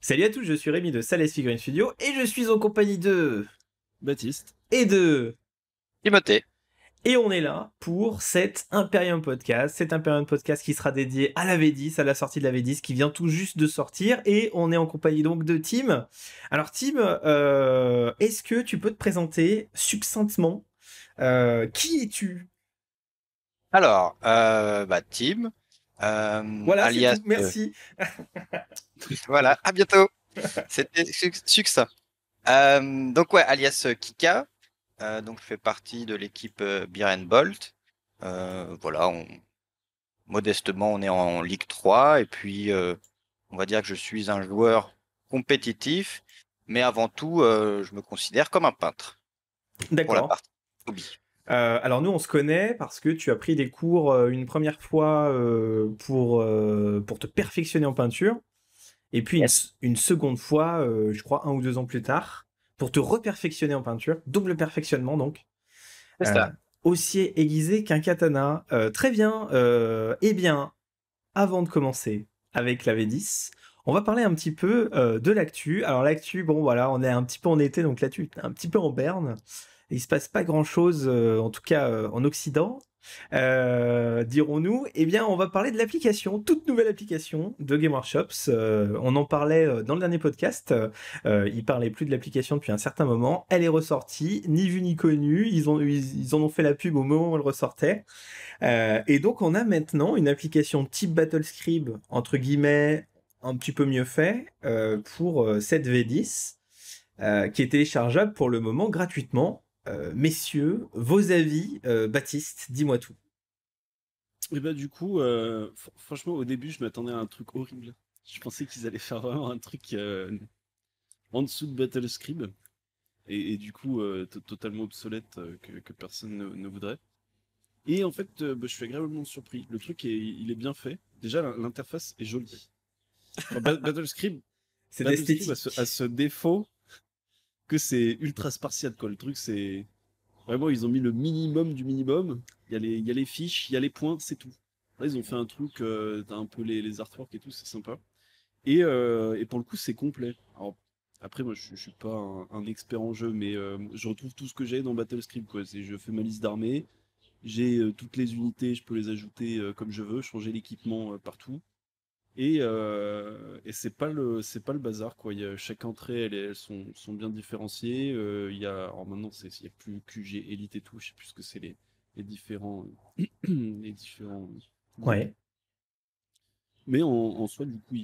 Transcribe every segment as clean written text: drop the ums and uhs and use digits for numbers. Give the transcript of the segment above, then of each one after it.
Salut à tous, je suis Rémi de Sales Figurine Studio et je suis en compagnie de... Baptiste. et de... Timothée. Et on est là pour cet Imperium Podcast qui sera dédié à la V10, à la sortie de la V10 qui vient tout juste de sortir, et on est en compagnie donc de Tim. Alors Tim, est-ce que tu peux te présenter succinctement qui es-tu? Alors, Tim, Voilà, c'est alias, tout, merci. voilà, à bientôt. C'était succinct. Donc ouais, alias Kika. Donc je fais partie de l'équipe Beer and Bolt. Voilà, modestement, on est en Ligue 3 et puis on va dire que je suis un joueur compétitif, mais avant tout, je me considère comme un peintre pour la D'accord. partie hobby. Alors nous on se connaît parce que tu as pris des cours une première fois pour te perfectionner en peinture, et puis Yes. une seconde fois, je crois 1 ou 2 ans plus tard, pour te reperfectionner en peinture, double perfectionnement donc, C'est euh, ça. aussi aiguisé qu'un katana. Très bien, eh bien, avant de commencer avec la V10, on va parler un petit peu de l'actu. Alors l'actu, bon voilà, on est un petit peu en été, donc l'actu est un petit peu en berne. Il se passe pas grand-chose, en tout cas en Occident, dirons-nous. Eh bien, on va parler de l'application, toute nouvelle application de Game Workshops. On en parlait dans le dernier podcast. Ils parlaient plus de l'application depuis un certain moment. Elle est ressortie, ni vue ni connue. Ils en ont fait la pub au moment où elle ressortait. Et donc, on a maintenant une application type BattleScribe, entre guillemets, un petit peu mieux fait, pour cette V10, qui est téléchargeable pour le moment gratuitement. Messieurs, vos avis, Baptiste, dis-moi tout. Et bah du coup, franchement, au début, je m'attendais à un truc horrible. Je pensais qu'ils allaient faire vraiment un truc en dessous de BattleScribe. Et du coup, totalement obsolète, que personne ne voudrait. Et en fait, je suis agréablement surpris. Le truc, il est bien fait. Déjà, l'interface est jolie. Enfin, BattleScribe, C'est BattleScribe esthétique. a ce défaut que c'est ultra spartiate, quoi. Le truc, c'est... Vraiment, ils ont mis le minimum du minimum. Il y a les fiches, il y a les points, c'est tout. Là, ils ont fait un truc, t'as un peu les artworks et tout, c'est sympa. Et pour le coup, c'est complet. Alors, après, moi, je suis pas un expert en jeu, mais je retrouve tout ce que j'ai dans BattleScript, quoi. Je fais ma liste d'armées, j'ai toutes les unités, je peux les ajouter comme je veux, changer l'équipement partout. Et c'est pas le bazar, quoi. Chaque entrée, elles sont bien différenciées. Il y a, alors maintenant, il y a plus QG Elite et tout. Je sais plus ce que c'est les différents, les différents groupes. Ouais. Mais en soi, du coup,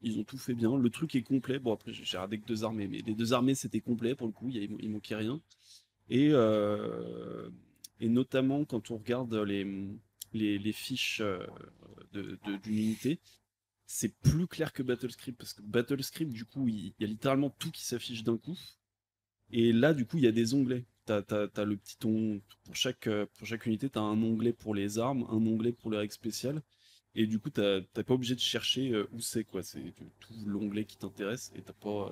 ils ont tout fait bien. Le truc est complet. Bon, après, j'ai regardé que 2 armées, mais les 2 armées, c'était complet pour le coup. Il manquait rien. Et, euh, et notamment, quand on regarde les fiches d'une unité, c'est plus clair que BattleScript parce que BattleScript, du coup, il y a littéralement tout qui s'affiche d'un coup. Et là, du coup, il y a des onglets. T'as le petit on pour chaque unité, t'as un onglet pour les armes, un onglet pour les règles spéciales. Et du coup, t'as pas obligé de chercher où c'est, quoi. C'est tout l'onglet qui t'intéresse et t'as pas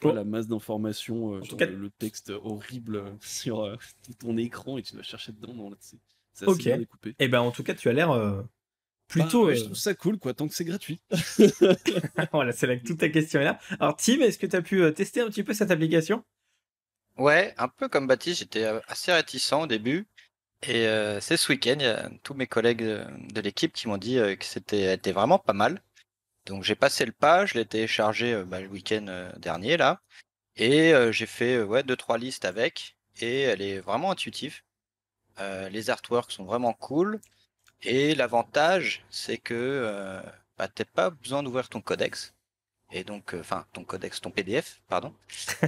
Bon, la masse d'informations, en tout genre cas, le texte horrible sur tout ton écran et tu dois chercher dedans. Non, là, c'est assez ok. bien découpé. Eh ben, en tout cas, tu as l'air Bah plutôt. ouais, je trouve ça cool, quoi, tant que c'est gratuit. Voilà, c'est là que toute ta question est là. Alors, Tim, est-ce que tu as pu tester un petit peu cette application? Ouais, un peu comme Baptiste, j'étais assez réticent au début. Et c'est ce week-end, il y a tous mes collègues de l'équipe qui m'ont dit que était vraiment pas mal. Donc j'ai passé le pas, je l'ai téléchargé le week-end dernier là, et j'ai fait ouais 2-3 listes avec, et elle est vraiment intuitive. Les artworks sont vraiment cool, et l'avantage c'est que t'as pas besoin d'ouvrir ton codex, et donc enfin ton codex, ton PDF, pardon.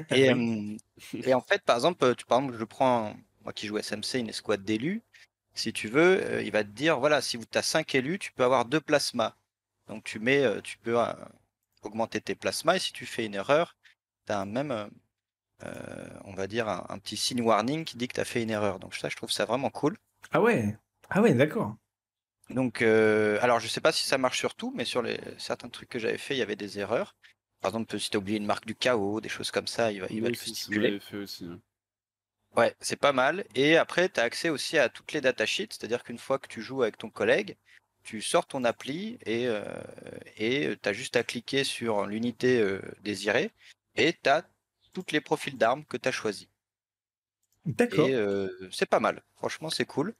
Et, Oui. euh, et en fait, par exemple, par exemple, je prends, moi qui joue SMC, une escouade d'élus. Si tu veux, il va te dire, voilà, si tu as 5 élus, tu peux avoir 2 plasmas. Donc tu peux augmenter tes plasmas, et si tu fais une erreur, tu as même, on va dire, un petit signe warning qui dit que tu as fait une erreur. Donc ça, je trouve ça vraiment cool. Ah ouais. Ah ouais, d'accord. Donc, alors je sais pas si ça marche sur tout, mais sur certains trucs que j'avais fait, il y avait des erreurs. Par exemple, si tu as oublié une marque du chaos, des choses comme ça, il va Moi te le aussi, ça stipuler. m'avait fait aussi, hein. Ouais, c'est pas mal. Et après, tu as accès aussi à toutes les datasheets, c'est-à-dire qu'une fois que tu joues avec ton collègue, tu sors ton appli et tu as juste à cliquer sur l'unité désirée et tu as toutes les profils d'armes que tu as choisis. D'accord. Et c'est pas mal. Franchement, c'est cool.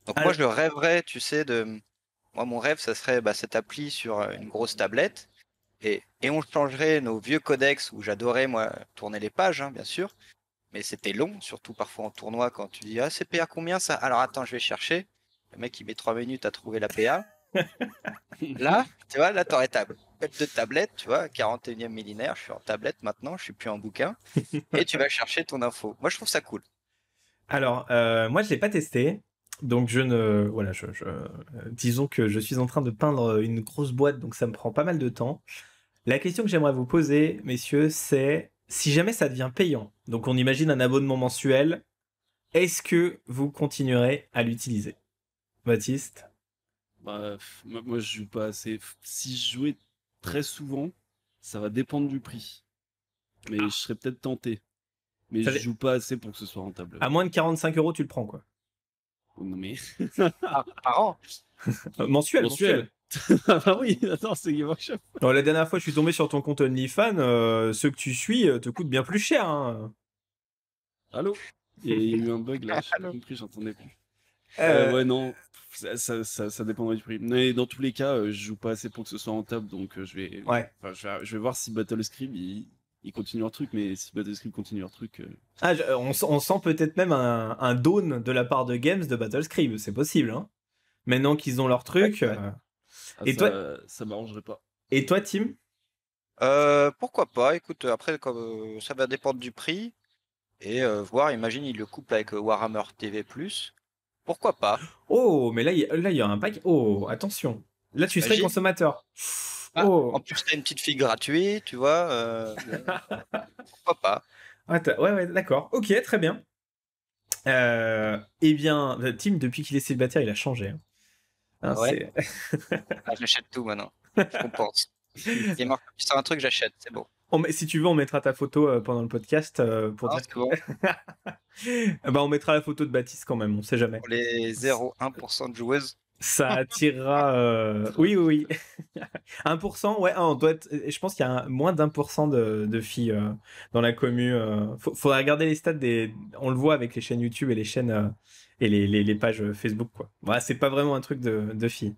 Donc moi, Alors- je rêverais, tu sais, moi, mon rêve, ça serait cette appli sur une grosse tablette et on changerait nos vieux codex où j'adorais, moi, tourner les pages, hein, bien sûr. Mais c'était long, surtout parfois en tournoi quand tu dis, ah, c'est PA combien ça? Alors attends, je vais chercher. Le mec, il met 3 minutes à trouver la PA. Là, tu vois, là, t'aurais ta bête de tablette, tu vois, 41e millénaire, je suis en tablette maintenant, je suis plus en bouquin. Et tu vas chercher ton info. Moi, je trouve ça cool. Alors, moi, je l'ai pas testé. Donc, voilà, disons que je suis en train de peindre une grosse boîte, donc ça me prend pas mal de temps. La question que j'aimerais vous poser, messieurs, c'est si jamais ça devient payant, donc on imagine un abonnement mensuel, est-ce que vous continuerez à l'utiliser? Baptiste? Bah, moi, je joue pas assez. Si je jouais très souvent, ça va dépendre du prix. Mais je serais peut-être tenté. Mais Ça je dé- joue pas assez pour que ce soit rentable. À moins de 45 euros, tu le prends, quoi. Oh, non mais Par an. Mensuel. mensuel. Ah bah oui, attends, c'est Game Workshop. Non, la dernière fois, je suis tombé sur ton compte OnlyFans, ceux que tu suis te coûtent bien plus cher, hein. Allô? Il y a eu un bug là, j'ai pas Allô. compris, j'entendais plus. Euh, Ouais, non, ça dépendra du prix. Mais dans tous les cas, je joue pas assez pour que ce soit rentable, donc Ouais. je vais voir si Battlescribe ils continuent leur truc, mais si Battlescribe continue leur truc. Ah, on sent peut-être même un dawn de la part de Games de Battlescribe, c'est possible, hein. Maintenant qu'ils ont leur truc. Ouais. Ah, Et toi, ça m'arrangerait pas. Tim? Pourquoi pas? Écoute, après, comme, ça va dépendre du prix et voir, imagine, il le couple avec Warhammer TV+. Pourquoi pas? Oh, mais là, il y a un pack. Oh, attention. Là, tu serais Imagine. consommateur. Ah, Oh. en plus, t'as une petite fille gratuite, tu vois. Pourquoi pas? Ouais, d'accord. Ok, très bien. Eh bien, Tim, depuis qu'il est célibataire, il a changé, hein. Hein, Ah ouais? Ah, j'achète tout maintenant. Je compense. Il est marqué sur un truc, j'achète, c'est bon. Si tu veux, on mettra ta photo pendant le podcast pour Ah, dire c'est que... bon. Bah, on mettra la photo de Baptiste quand même, on sait jamais. Pour les 0,1% de joueuses. Ça attirera... Oui, oui, oui. 1%, ouais, on doit être... Je pense qu'il y a moins d'1% de filles dans la commu. Faudra regarder les stats des... On le voit avec les chaînes YouTube et les chaînes... et les pages Facebook, quoi. Voilà, c'est pas vraiment un truc de filles.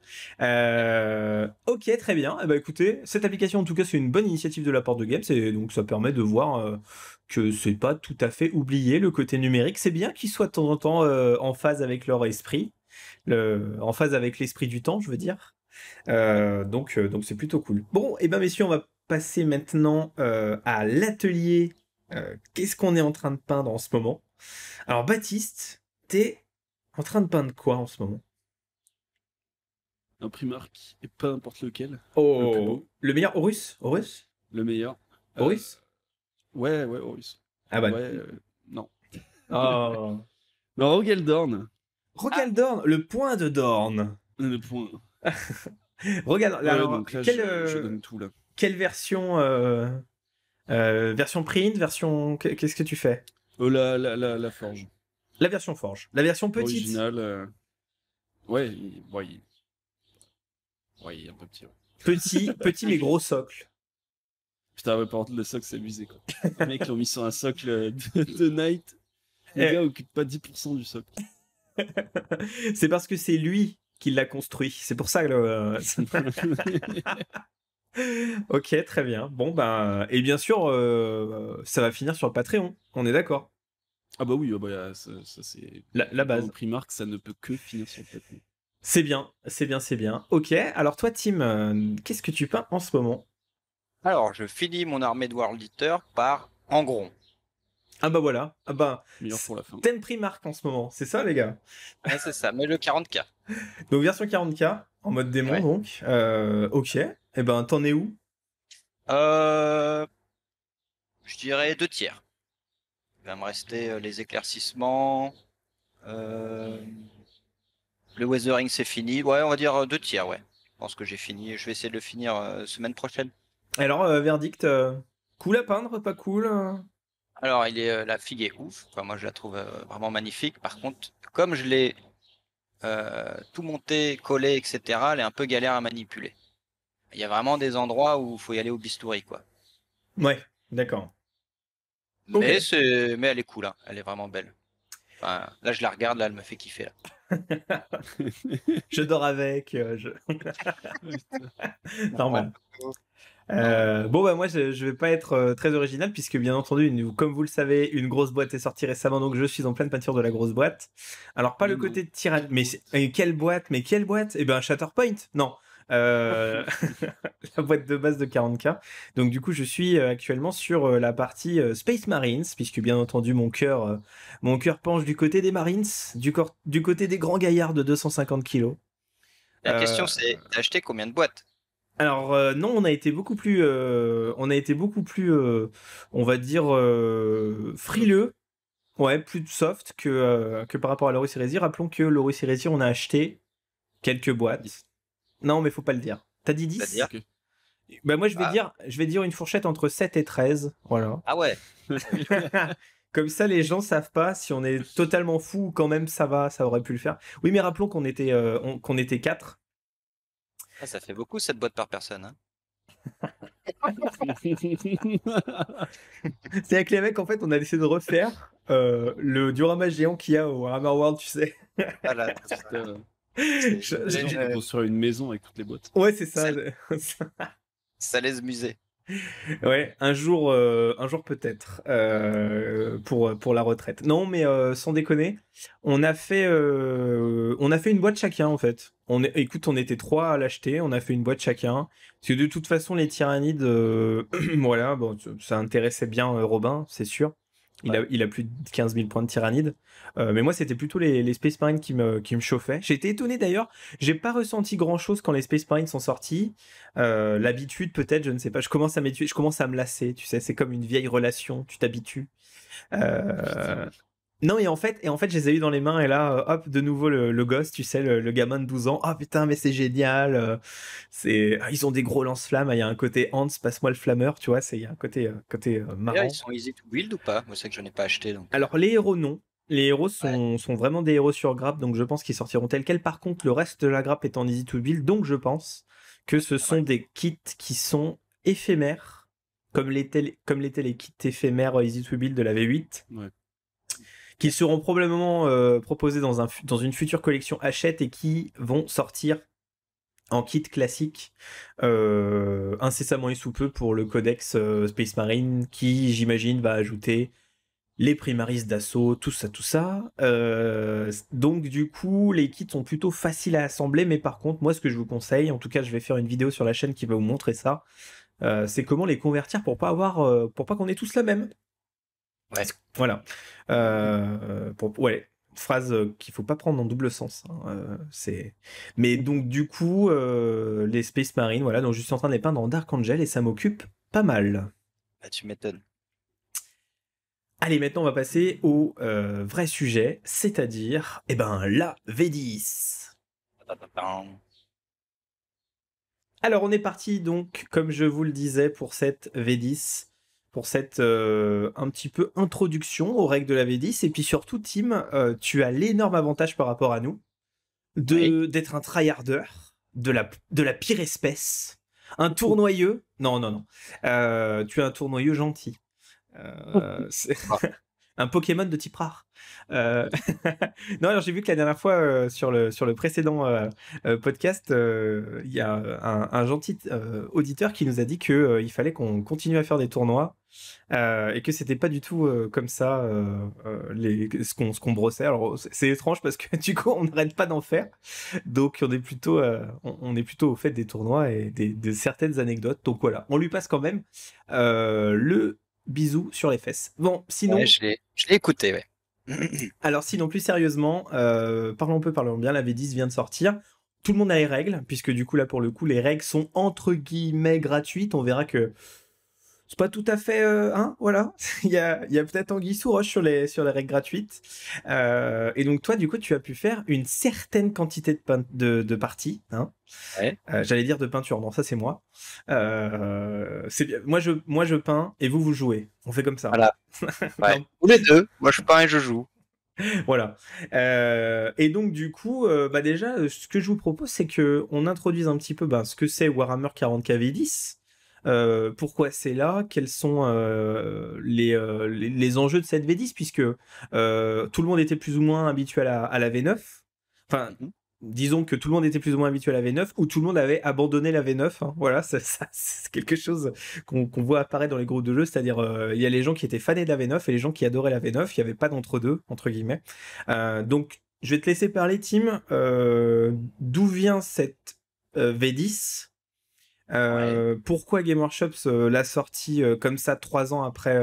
Ok, très bien. Eh ben, écoutez, cette application, en tout cas, c'est une bonne initiative de la part de Games, et donc ça permet de voir que c'est pas tout à fait oublié, le côté numérique. C'est bien qu'ils soient de temps en temps en phase avec leur esprit, en phase avec l'esprit du temps, je veux dire. Donc c'est plutôt cool. Bon, et ben messieurs, on va passer maintenant à l'atelier. Qu'est-ce qu'on est en train de peindre en ce moment? Alors Baptiste, t'es en train de peindre quoi en ce moment? Un Primark, et pas n'importe lequel. Le plus Oh, beau, le meilleur Horus? Horus? le meilleur. Horus? Ouais, Horus. Ah bah. Ouais, non. Oh. Non, Rogeldorn, Rogaldorn, le point de Dorn. le point. Regarde, Ouais, alors, donc là, je donne tout là. quelle version version print, version... Qu'est-ce que tu fais? La forge. La version forge. La version petite. Original. Ouais, il est un peu petit. Ouais. Petit mais gros socle. Putain, ouais, par contre, le socle, c'est abusé, quoi. Les mecs l'ont mis sur un socle de Knight. Le Eh. gars occupe pas 10% du socle. C'est parce que c'est lui qui l'a construit. C'est pour ça que Ok, très bien. Bon, bah... Et bien sûr, ça va finir sur le Patreon. On est d'accord. Ah bah oui, ça c'est... La base. Au Primark, ça ne peut que finir sur le papier. C'est bien, c'est bien, c'est bien. Ok, alors toi, Tim, qu'est-ce que tu peins en ce moment? Alors, je finis mon armée de World Eater par Angron. Ah bah voilà. Ah bah... Meilleur pour la fin. Thème Primark en ce moment. C'est ça, les gars? Ouais, c'est ça, mais le 40K. Donc, version 40K, en mode démon, Ouais. donc. Ok. Eh ben, t'en es où? Je dirais 2 tiers. Il va me rester les éclaircissements. Le weathering, c'est fini. Ouais, on va dire 2 tiers, ouais. Je pense que j'ai fini. Je vais essayer de le finir semaine prochaine. Alors, verdict, cool à peindre, pas cool? Alors, la figue est ouf. Enfin, moi, je la trouve vraiment magnifique. Par contre, comme je l'ai tout monter, coller, etc., elle est un peu galère à manipuler. Il y a vraiment des endroits où il faut y aller au bistouri, quoi. Ouais, d'accord. Mais, Ok. mais elle est cool, hein. Elle est vraiment belle. Enfin, là, je la regarde, là, elle me fait kiffer. Là. Je dors avec. Normal. Bon, bah moi, je vais pas être très original, puisque bien entendu, comme vous le savez, une grosse boîte est sortie récemment, donc je suis en pleine peinture de la grosse boîte. Alors, pas Mais le non, côté de tirage, quelle mais boîte. quelle boîte? Mais quelle boîte? Eh ben, Shatterpoint? Non. Euh, la boîte de base de 40K. Donc, du coup, je suis actuellement sur la partie Space Marines, puisque bien entendu, mon cœur penche du côté des Marines, du côté des grands gaillards de 250 kilos. La question, c'est t'as acheté combien de boîtes? Alors non, on a été beaucoup plus, on va dire frileux, ouais, plus soft que par rapport à l'Horus Heresy. Rappelons que l'Horus Heresy, on a acheté quelques boîtes. Non, mais faut pas le dire. T'as dit 10? C'est-à-dire? Ok. Bah moi Ah, je vais dire une fourchette entre 7 et 13, voilà. ah ouais. Comme ça, les gens savent pas si on est totalement fou ou quand même ça va, ça aurait pu le faire. Oui, mais rappelons qu'on était 4. Ah, ça fait beaucoup cette boîte par personne. Hein. C'est avec les mecs, en fait, on a essayé de refaire le diorama géant qu'il y a au Warhammer World, tu sais. Voilà. Putain, Je- les gens je- qui construire une maison avec toutes les boîtes. Ouais, c'est ça. Ça laisse musée. Ouais, un jour peut-être pour la retraite. Non, mais sans déconner, on a fait une boîte chacun en fait. Écoute, on était 3 à l'acheter, on a fait une boîte chacun. Parce que de toute façon, les tyrannides, voilà, bon, ça intéressait bien Robin, c'est sûr. Il a plus de 15 000 points de tyrannide. Mais moi, c'était plutôt les Space Marines qui me chauffaient. J'ai été étonné d'ailleurs. J'ai pas ressenti grand chose quand les Space Marines sont sortis. L'habitude, peut-être, je ne sais pas. Je commence à m'habituer, je commence à me lasser. Tu sais, c'est comme une vieille relation. Tu t'habitues. Euh, Non, et en fait, je les ai eu dans les mains et là, hop, de nouveau le gosse, tu sais, le gamin de 12 ans. Ah putain, mais c'est génial. Ils ont des gros lance-flammes. Il y a un côté Hans, passe-moi le flammeur, tu vois. Il y a un côté D'ailleurs, ils marrant. sont easy to build ou pas? Moi, c'est que je n'ai pas acheté. Donc, Alors, les héros, non. Les héros ouais. sont vraiment des héros sur grappe, donc je pense qu'ils sortiront tels quels. Par contre, le reste de la grappe est en easy to build, donc je pense que ce Ah, ouais. sont des kits qui sont éphémères, comme l'étaient les kits éphémères easy to build de la V8, Ouais. qui seront probablement proposés dans une future collection Hachette et qui vont sortir en kit classique incessamment et sous peu pour le codex Space Marine, qui, j'imagine, va ajouter les primaris d'assaut, tout ça, tout ça. Donc du coup, les kits sont plutôt faciles à assembler, mais par contre, moi, ce que je vous conseille, en tout cas, je vais faire une vidéo sur la chaîne qui va vous montrer ça, c'est comment les convertir pour pas qu'on ait tous la même. Ouais. Voilà. Ouais. Phrase qu'il faut pas prendre en double sens. Hein. Mais donc du coup, les Space Marines, voilà, donc je suis en train de les peindre en Dark Angel et ça m'occupe pas mal. Bah, tu m'étonnes. Allez, maintenant on va passer au vrai sujet, c'est-à-dire, la V10. Tadadam. Alors on est parti donc, comme je vous le disais, pour cette V10, pour cette un petit peu introduction aux règles de la V10, et puis surtout, Tim, tu as l'énorme avantage par rapport à nous Oui. d'être un tryharder de la pire espèce, un tournoyeux. Non, non, non. Tu es un tournoyeux gentil. C'est Ah, un Pokémon de type rare. Non, alors j'ai vu que la dernière fois sur le précédent podcast, il y a un gentil auditeur qui nous a dit que il fallait qu'on continue à faire des tournois et que c'était pas du tout comme ça ce qu'on brossait. Alors c'est étrange parce que du coup on n'arrête pas d'en faire, donc on est plutôt au fait des tournois et de certaines anecdotes. Donc voilà, on lui passe quand même le bisou sur les fesses. Bon, sinon, ouais, je l'ai écouté, ouais. alors sinon plus sérieusement, parlons bien, la V10 vient de sortir. Tout le monde a les règles, puisque du coup là pour le coup les règles sont entre guillemets gratuites. On verra que c'est pas tout à fait, hein, voilà. Il y a peut-être anguille sous roche sur les règles gratuites. Et donc toi du coup tu as pu faire une certaine quantité de parties, hein. Ouais. J'allais dire de peinture, non ça c'est moi. C'est bien. Moi je peins et vous jouez. On fait comme ça. Voilà. Ouais. Non, Tous les deux. Moi, je peins et je joue. Voilà. Et donc du coup, bah déjà, ce que je vous propose, c'est que on introduise un petit peu ce que c'est Warhammer 40K V10, pourquoi c'est là, quels sont les enjeux de cette V10, puisque tout le monde était plus ou moins habitué à la V9. Enfin, Mhm. disons que tout le monde était plus ou moins habitué à la V9, ou tout le monde avait abandonné la V9. Hein. Voilà, c'est quelque chose qu'on voit apparaître dans les groupes de jeux, c'est-à-dire il y a les gens qui étaient fanés de la V9 et les gens qui adoraient la V9, il n'y avait pas d'entre-deux, entre guillemets. Donc, je vais te laisser parler, Tim. D'où vient cette V10? Ouais. Pourquoi Game Workshop l'a sortie comme ça 3 ans après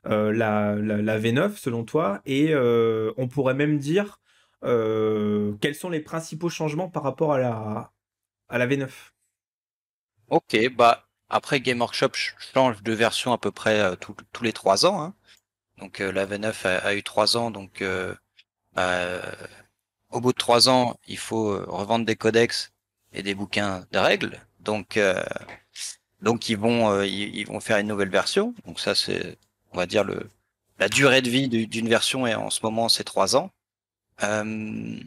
la V9, selon toi? Et on pourrait même dire quels sont les principaux changements par rapport à la V9? Ok, bah après Game Workshop change de version à peu près tous les 3 ans. Hein. Donc la V9 a eu 3 ans, donc euh, au bout de 3 ans, il faut revendre des codex et des bouquins de règles. Donc ils vont faire une nouvelle version. Donc ça c'est, on va dire la durée de vie d'une version et en ce moment c'est 3 ans. Euh,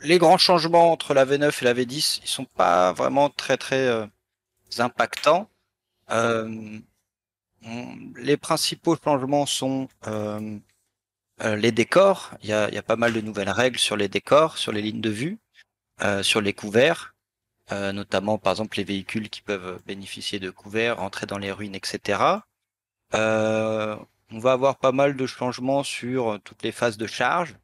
les grands changements entre la V9 et la V10, ils sont pas vraiment très impactants. Euh, les principaux changements sont les décors. Il y a pas mal de nouvelles règles sur les décors, sur les lignes de vue, sur les couverts, notamment par exemple les véhicules qui peuvent bénéficier de couverts, entrer dans les ruines, etc. Euh, on va avoir pas mal de changements sur toutes les phases de charge.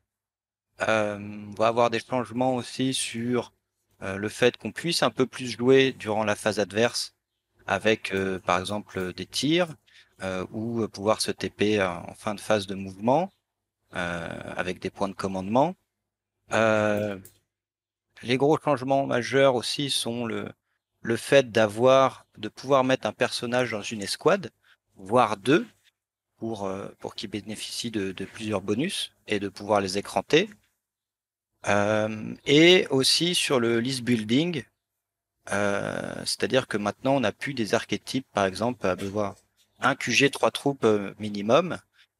On va avoir des changements aussi sur le fait qu'on puisse un peu plus jouer durant la phase adverse avec par exemple des tirs ou pouvoir se TP en fin de phase de mouvement avec des points de commandement. Euh, les gros changements majeurs aussi sont le fait de pouvoir mettre un personnage dans une escouade, voire deux, pour qu'il bénéficie de plusieurs bonus et de pouvoir les écranter. Et aussi sur le list building, c'est-à-dire que maintenant on n'a plus des archétypes, par exemple, à devoir un QG, 3 troupes minimum.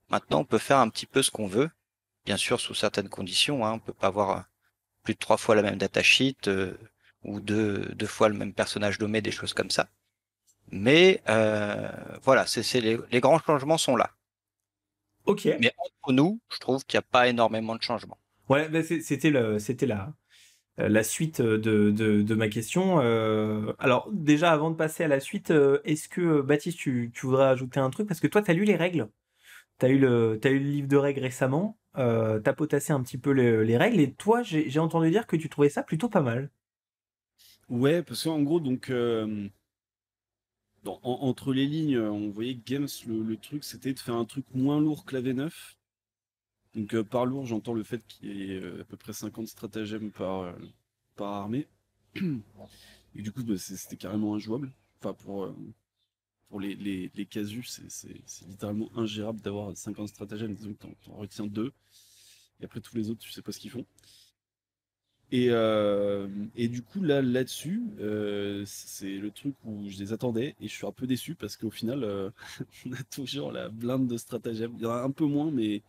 Maintenant on peut faire un petit peu ce qu'on veut, bien sûr sous certaines conditions. Hein. On peut pas avoir plus de 3 fois la même datasheet ou deux fois le même personnage nommé, des choses comme ça. Mais voilà, les grands changements sont là. Ok. Mais entre nous, je trouve qu'il n'y a pas énormément de changements. Ouais, c'était la suite de ma question. Alors, déjà, avant de passer à la suite, est-ce que, Baptiste, tu voudrais ajouter un truc? Parce que toi, tu as lu les règles. T'as eu le livre de règles récemment. T'as potassé un petit peu les règles. Et toi, j'ai entendu dire que tu trouvais ça plutôt pas mal. Ouais, parce qu'en gros, donc, entre les lignes, on voyait que Games, le truc, c'était de faire un truc moins lourd que la V9. Donc, par lourd, j'entends le fait qu'il y ait à peu près 50 stratagèmes par armée. Et du coup, bah, c'était carrément injouable. Enfin, pour les casus, c'est littéralement ingérable d'avoir 50 stratagèmes. Disons que t'en retiens deux. Et après, tous les autres, tu sais pas ce qu'ils font. Et du coup, là-dessus, c'est le truc où je les attendais et je suis un peu déçu parce qu'au final, on a toujours la blinde de stratagèmes. Il y en a un peu moins, mais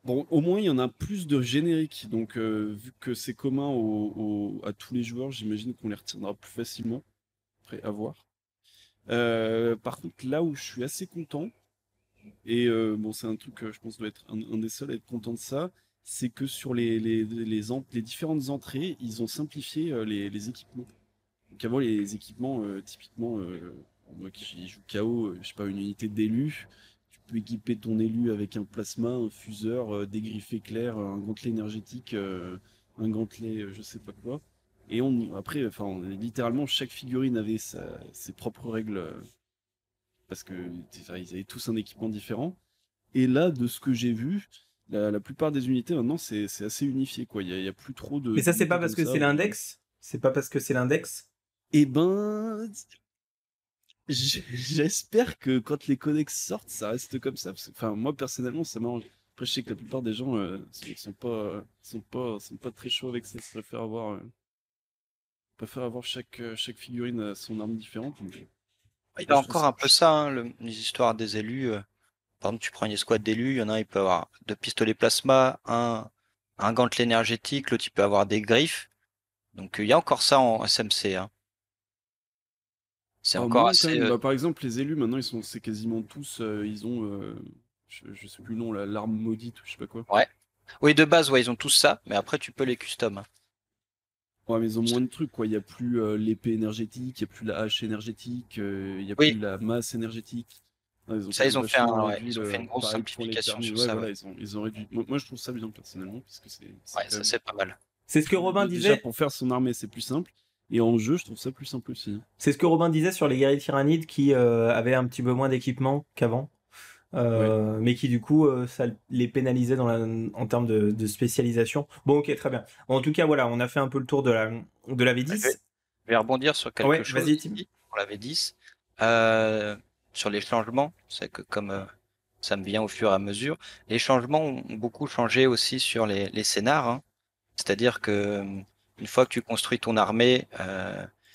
bon, au moins il y en a plus de génériques. Donc, vu que c'est commun à tous les joueurs, j'imagine qu'on les retiendra plus facilement. Après, à voir. Par contre, là où je suis assez content, et bon, c'est un truc que je pense doit être un des seuls à être content de ça, c'est que sur les différentes entrées, ils ont simplifié les équipements. Donc avant, les équipements, typiquement, moi qui joue KO, je sais pas, une unité d'élu, tu peux équiper ton élu avec un plasma, un fuseur, des griffes éclairs, un gantelet énergétique, un gantelet, je sais pas quoi. Et après, enfin, littéralement, chaque figurine avait ses propres règles, parce que enfin, ils avaient tous un équipement différent. Et là, de ce que j'ai vu, la plupart des unités maintenant, c'est assez unifié, quoi. Il y a plus trop Mais ça, c'est pas d'unités parce comme que ça c'est l'index? C'est pas parce que c'est l'index? Eh ben, j'espère que quand les codex sortent, ça reste comme ça. Enfin, moi personnellement, ça m'arrange. Après, je sais que la plupart des gens sont pas très chauds avec ça. Ils préfèrent avoir chaque figurine à son arme différente. Donc, Il y moi, a je trouve encore ça. un peu ça, hein, les histoires des élus. par exemple, tu prends une escouade d'élus, il y en a un, il peut avoir 2 pistolets plasma, un gantelet énergétique, l'autre, il peut avoir des griffes. Donc, il y a encore ça en SMC, hein. C'est Ah, encore moins quand assez. même. Bah, par exemple, les élus, maintenant, c'est quasiment tous, ils ont, je sais plus le nom, l'arme maudite ou je sais pas quoi. Ouais. Oui, de base, ouais, ils ont tous ça, mais après, tu peux les custom, hein. Ouais, mais ils ont moins de trucs, quoi. Il y a plus l'épée énergétique, il y a plus la hache énergétique, il y a plus Oui, la masse énergétique. Ouais, ils ont ça, quand même vachement ouais, réduit ils ont fait le. une grosse Pareil pour les simplification permis. sur Ouais, ça, voilà, ouais. ils ont réduit. Moi, je trouve ça bien personnellement, parce que c'est Ouais, quand ça, même c'est pas mal. C'est ce que Robin déjà disait. pour faire son armée, c'est plus simple. Et en jeu, je trouve ça plus simple aussi, hein. C'est ce que Robin disait sur les guerriers tyrannides qui avaient un petit peu moins d'équipement qu'avant. Ouais. Mais qui du coup ça les pénalisait en termes de spécialisation. Bon, ok, très bien. En tout cas, voilà, on a fait un peu le tour de la Je V10. vais rebondir sur quelque Ouais, chose vas-y, Tim. aussi, pour la V10, euh, sur les changements. C'est que comme ça me vient au fur et à mesure, les changements ont beaucoup changé aussi sur les scénars, hein. C'est-à-dire que une fois que tu construis ton armée,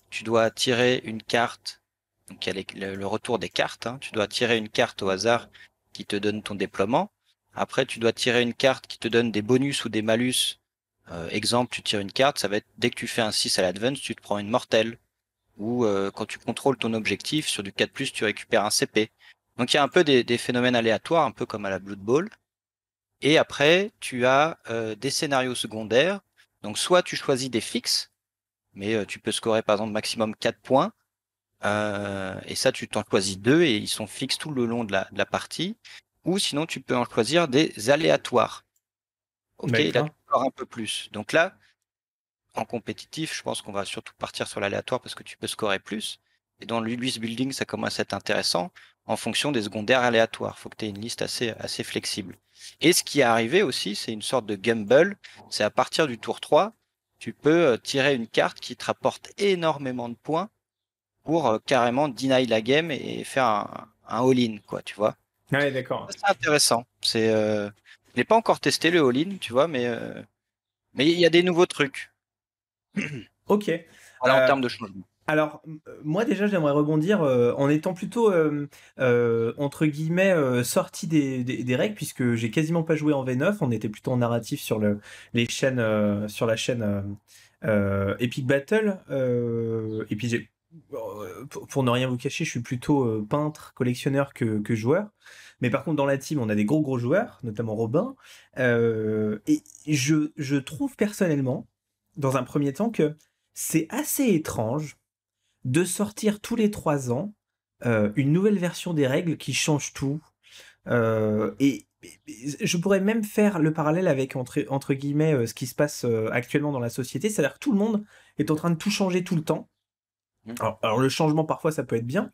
tu dois tirer une carte. Donc il y a le retour des cartes, hein. Tu dois tirer une carte au hasard qui te donne ton déploiement. Après, tu dois tirer une carte qui te donne des bonus ou des malus. Exemple, tu tires une carte, ça va être dès que tu fais un 6 à l'advance, tu te prends une mortelle. Ou quand tu contrôles ton objectif, sur du 4+, tu récupères un CP. Donc il y a un peu des phénomènes aléatoires, un peu comme à la Blood Bowl. Et après, tu as des scénarios secondaires. Donc soit tu choisis des fixes, mais tu peux scorer par exemple maximum 4 points. Et ça, tu t'en choisis 2 et ils sont fixes tout le long de la partie. Ou sinon, tu peux en choisir des aléatoires. Ok, et là, tu D'accord. scores un peu plus. Donc là, en compétitif, je pense qu'on va surtout partir sur l'aléatoire parce que tu peux scorer plus. Et dans l'Ulysse Building, ça commence à être intéressant en fonction des secondaires aléatoires. Il faut que tu aies une liste assez flexible. Et ce qui est arrivé aussi, c'est une sorte de gamble. C'est à partir du tour 3, tu peux tirer une carte qui te rapporte énormément de points pour carrément deny la game et faire un all-in, quoi, tu vois. Ouais, d'accord. C'est intéressant. Je n'ai pas encore testé le all-in, tu vois, mais il y a des nouveaux trucs. Ok. Voilà en termes de changement. Alors, moi déjà, j'aimerais rebondir en étant plutôt, entre guillemets, sorti des règles, puisque j'ai quasiment pas joué en V9, on était plutôt en narratif sur les chaînes, sur la chaîne Epic Battle, et puis pour ne rien vous cacher, je suis plutôt peintre, collectionneur que joueur. Mais par contre, dans la team, on a des gros joueurs, notamment Robin, et je trouve personnellement, dans un premier temps, que c'est assez étrange de sortir tous les 3 ans une nouvelle version des règles qui change tout. Et je pourrais même faire le parallèle avec, entre guillemets, ce qui se passe actuellement dans la société, c'est-à-dire que tout le monde est en train de tout changer tout le temps. Mm. Alors, le changement, parfois, ça peut être bien,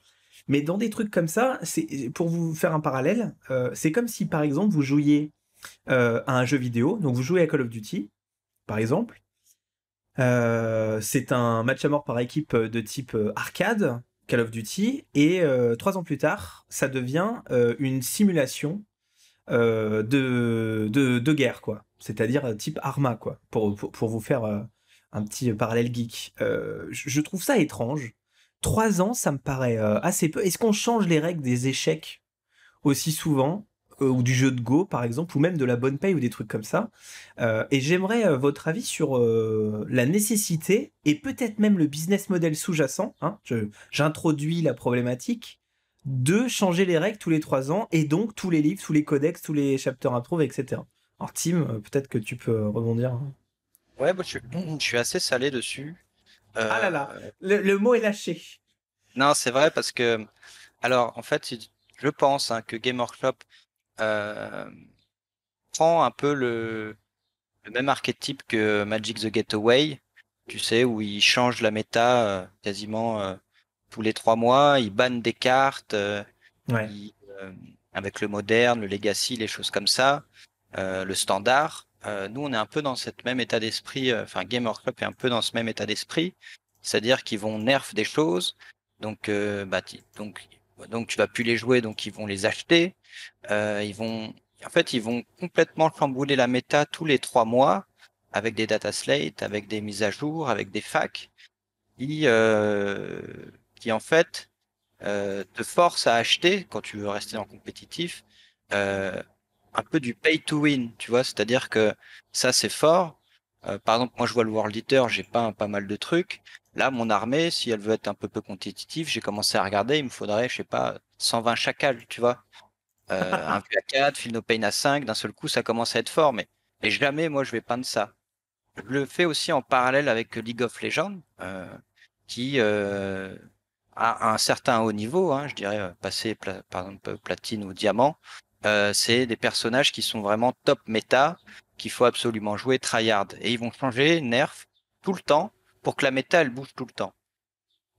mais dans des trucs comme ça, pour vous faire un parallèle, c'est comme si, par exemple, vous jouiez à un jeu vidéo, donc vous jouez à Call of Duty, par exemple. C'est un match à mort par équipe de type arcade, Call of Duty, et 3 ans plus tard, ça devient une simulation de guerre, quoi. C'est-à-dire type Arma, quoi, pour vous faire un petit parallèle geek. Je trouve ça étrange. 3 ans, ça me paraît assez peu. Est-ce qu'on change les règles des échecs aussi souvent, ou du jeu de Go par exemple, ou même de la bonne paye ou des trucs comme ça. Et j'aimerais votre avis sur la nécessité et peut-être même le business model sous-jacent, hein, j'introduis la problématique, de changer les règles tous les 3 ans et donc tous les livres, tous les codex, tous les chapters improve, etc. Alors Tim, peut-être que tu peux rebondir. Ouais, moi, je suis assez salé dessus. Ah là là, Euh, le mot est lâché. non, c'est vrai parce que, alors, en fait, je pense hein, que Game Workshop euh, prend un peu le même archétype que Magic the Getaway, tu sais, où il change la méta quasiment tous les 3 mois, il banne des cartes, Ouais. il, euh, avec le moderne, le legacy, les choses comme ça, le standard. Nous, on est un peu dans cette même état d'esprit, enfin, Game Workshop est un peu dans ce même état d'esprit, c'est-à-dire qu'ils vont nerf des choses, donc, donc tu vas plus les jouer, donc ils vont les acheter. En fait, ils vont complètement chambouler la méta tous les 3 mois avec des data slates, avec des mises à jour, avec des facs qui, euh, qui en fait te forcent à acheter quand tu veux rester en compétitif euh, un peu du pay to win, tu vois, c'est-à-dire que ça c'est fort. Par exemple, moi je vois le World Eater, j'ai pas mal de trucs. Là, mon armée, si elle veut être un peu compétitive, j'ai commencé à regarder, il me faudrait, je sais pas, 120 chacals, tu vois. Un vue à 4, Feel No Pain à 5, d'un seul coup, ça commence à être fort, mais jamais moi je vais peindre ça. Je le fais aussi en parallèle avec League of Legends, qui à un certain haut niveau, hein, je dirais passer par exemple platine ou diamant, c'est des personnages qui sont vraiment top méta, qu'il faut absolument jouer tryhard. Et ils vont changer nerf tout le temps pour que la méta elle bouge tout le temps.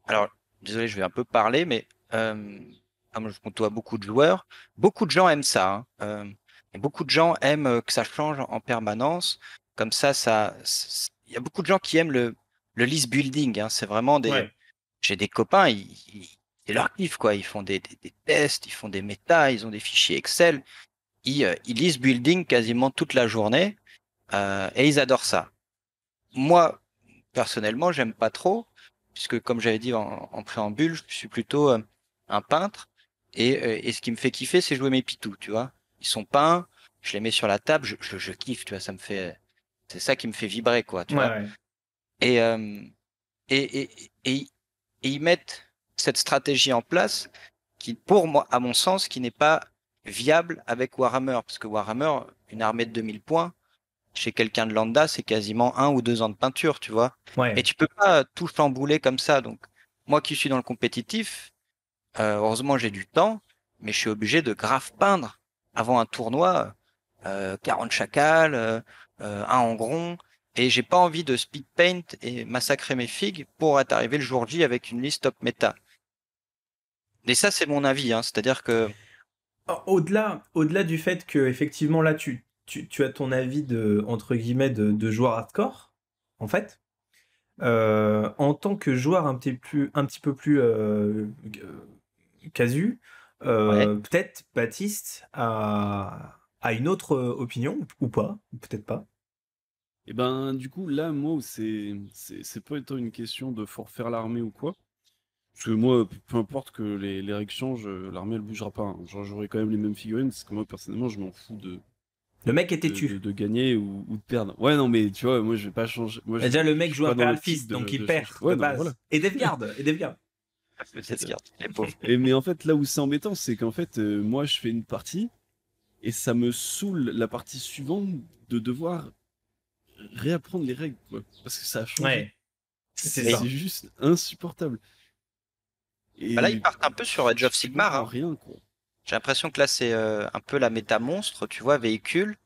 Alors, désolé, je vais un peu parler, mais comme je côtoie beaucoup de gens aiment ça. Hein. Et beaucoup de gens aiment que ça change en permanence. Comme il y a beaucoup de gens qui aiment le list building. Hein. C'est vraiment Ouais. j'ai des copains, c'est leur kiff, quoi. Ils font des tests, ils font des méta, ils ont des fichiers Excel. Ils lisent building quasiment toute la journée et ils adorent ça. Moi, personnellement, j'aime pas trop, puisque comme j'avais dit en préambule, je suis plutôt un peintre. Et ce qui me fait kiffer, c'est jouer mes pitous, tu vois. Ils sont peints, je les mets sur la table, je kiffe, tu vois. C'est ça qui me fait vibrer, quoi, tu Ouais, vois. ouais. Et, et ils mettent cette stratégie en place qui, pour moi, à mon sens, qui n'est pas viable avec Warhammer. Parce que Warhammer, une armée de 2000 points, chez quelqu'un de lambda, c'est quasiment 1 ou 2 ans de peinture, tu vois. Et Ouais. tu peux pas tout chambouler comme ça. Donc, moi qui suis dans le compétitif, heureusement j'ai du temps, mais je suis obligé de grave peindre avant un tournoi, 40 chacals, un engron. Et j'ai pas envie de speed paint et massacrer mes figues pour être arrivé le jour J avec une liste top méta. Et ça, c'est mon avis, hein. C'est-à-dire que, Au-delà du fait que effectivement là tu as ton avis de entre guillemets de joueur hardcore, en fait, en tant que joueur un petit peu plus casu, ouais, peut-être Baptiste a une autre opinion ou pas, ou peut-être pas. Et ben, du coup, là, moi, c'est pas étant une question de faut refaire l'armée ou quoi. Parce que moi, peu importe que les règles changent, l'armée, elle bougera pas. Hein. Genre, j'aurai quand même les mêmes figurines, parce que moi, personnellement, je m'en fous Le mec est têtu. de gagner ou de perdre. Ouais, non, mais tu vois, moi, je vais pas changer. Moi, Déjà le je mec suis joue pas dans Imperial l'optique Fist, donc il de perd changer. de Ouais, non, mais voilà. base. Et Deathguard, et Deathguard. c'est les pauvres. Mais en fait, là où c'est embêtant, c'est qu'en fait, moi, je fais une partie, et ça me saoule la partie suivante de devoir réapprendre les règles, quoi. Parce que ça a changé. Ouais, c'est Oui. C'est ça. juste insupportable. Bah là, ils Et partent un peu sur Age of tu Sigmar, comprends hein. rien, quoi. J'ai l'impression que là, c'est un peu la méta monstre, tu vois, véhicule.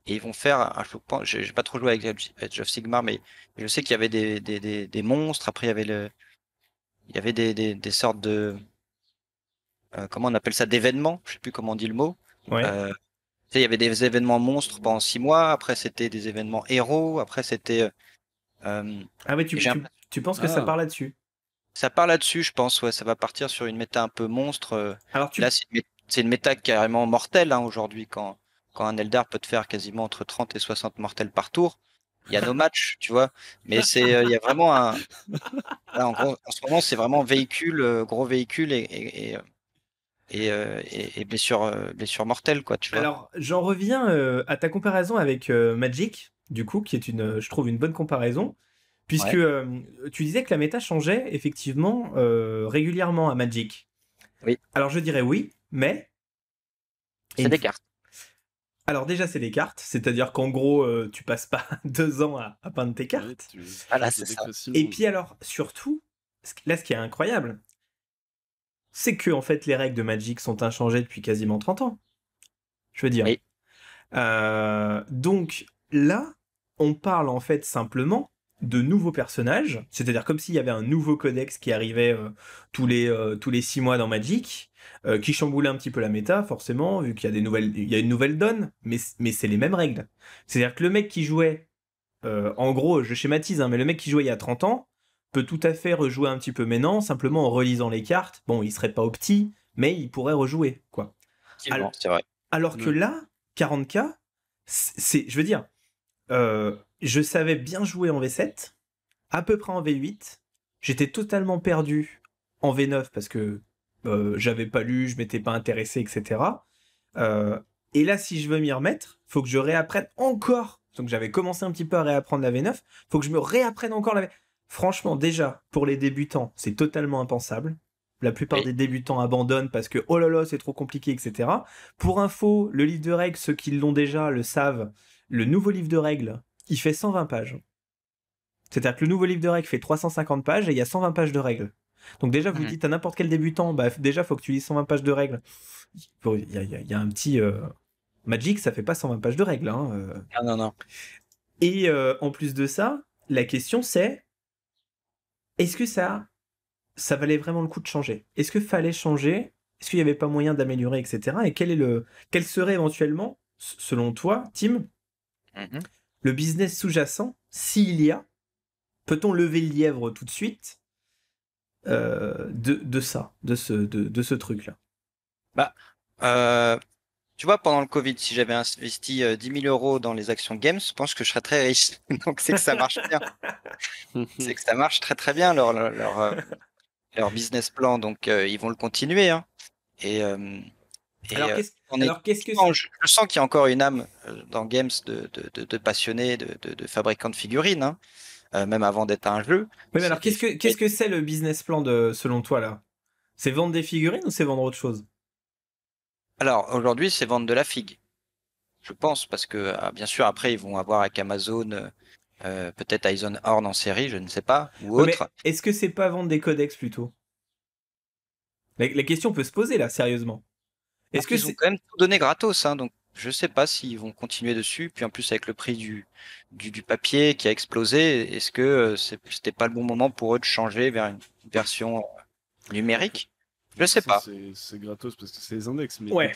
Et ils vont faire, je pense, j'ai pas trop joué avec Age of Sigmar, mais je sais qu'il y avait des monstres. Après, il y avait des sortes de, comment on appelle ça, d'événements. Je sais plus comment on dit le mot. Ouais. Tu sais, il y avait des événements monstres pendant 6 mois. Après, c'était des événements héros. Après, c'était, Ah ouais, et j'ai l'impression tu penses que ça Ah, part là-dessus. ça part là-dessus, je pense. Ouais, ça va partir sur une méta un peu monstre. Alors Là, tu c'est une méta carrément mortelle hein, aujourd'hui. Quand un Eldar peut te faire quasiment entre 30 et 60 mortels par tour, il y a nos matchs, tu vois. Mais il y a vraiment un. Là, en gros, en ce moment, c'est vraiment véhicule, gros véhicule et blessure mortelle, quoi, tu vois. Alors, j'en reviens à ta comparaison avec Magic, du coup, qui est je trouve, une bonne comparaison, puisque Ouais, tu disais que la méta changeait effectivement régulièrement à Magic. oui, Alors, je dirais oui, mais... et c'est une des f- cartes. Alors déjà, c'est des cartes, c'est-à-dire qu'en gros, tu passes pas 2 ans à peindre tes ouais, cartes. tu Voilà, passes c'est le deck ça. Et facilement. puis alors, surtout, là, ce qui est incroyable, c'est que en fait, les règles de Magic sont inchangées depuis quasiment 30 ans. Je veux dire. Oui, Donc là, on parle en fait simplement de nouveaux personnages, c'est-à-dire comme s'il y avait un nouveau codex qui arrivait tous les 6 mois dans Magic, qui chamboulait un petit peu la méta, forcément, vu qu'il y a il y a une nouvelle donne, mais c'est les mêmes règles. C'est-à-dire que le mec qui jouait, en gros, je schématise, hein, mais le mec qui jouait il y a 30 ans peut tout à fait rejouer un petit peu maintenant, simplement en relisant les cartes. Bon, il serait pas opti, mais il pourrait rejouer, quoi. effectivement, c'est vrai. Alors que Ouais. là, 40K, je veux dire, je savais bien jouer en V7, à peu près en V8. J'étais totalement perdu en V9 parce que j'avais pas lu, je m'étais pas intéressé, etc. Euh, Et là, si je veux m'y remettre, faut que je réapprenne encore. Donc j'avais commencé un petit peu à réapprendre la V9. Faut que je me réapprenne encore la V9. Franchement, déjà, pour les débutants, c'est totalement impensable. La plupart des débutants abandonnent parce que oh là là, c'est trop compliqué, etc. Pour info, le livre de règles, ceux qui l'ont déjà le savent, le nouveau livre de règles, il fait 120 pages. C'est-à-dire que le nouveau livre de règles fait 350 pages et il y a 120 pages de règles. Donc déjà, vous dites à n'importe quel débutant, bah déjà, faut que tu lises 120 pages de règles. Il y a un petit... Magic, ça fait pas 120 pages de règles. Hein. Ah non, non. Et en plus de ça, la question c'est, est-ce que ça valait vraiment le coup de changer? Est-ce qu'il fallait changer? Est-ce qu'il n'y avait pas moyen d'améliorer, etc. Et quel serait éventuellement, selon toi, Tim, le business sous-jacent, s'il y a, peut-on lever le lièvre tout de suite de ce truc-là? Tu vois, pendant le Covid, si j'avais investi 10 000 euros dans les actions Games, je pense que je serais très riche. Donc c'est que ça marche bien. C'est que ça marche très très bien leur business plan. Donc ils vont le continuer. Hein. Alors qu'est-ce que je sens qu'il y a encore une âme dans Games de passionnés, de fabricants de figurines, hein, même avant d'être un jeu. Oui, mais alors qu'est-ce que c'est le business plan selon toi là? C'est vendre des figurines ou c'est vendre autre chose? Alors aujourd'hui, c'est vendre de la figue. Je pense, parce que bien sûr, après, ils vont avoir avec Amazon, peut-être Eisenhorn en série, je ne sais pas, ou autre. Mais est-ce que c'est pas vendre des codex plutôt? La question peut se poser là, sérieusement. Est-ce qu'ils ont quand même tout donné gratos, hein, donc je sais pas s'ils vont continuer dessus. Puis en plus, avec le prix du papier qui a explosé, est-ce que c'était pas le bon moment pour eux de changer vers une version numérique? Je sais pas. C'est gratos parce que c'est les index, mais ouais.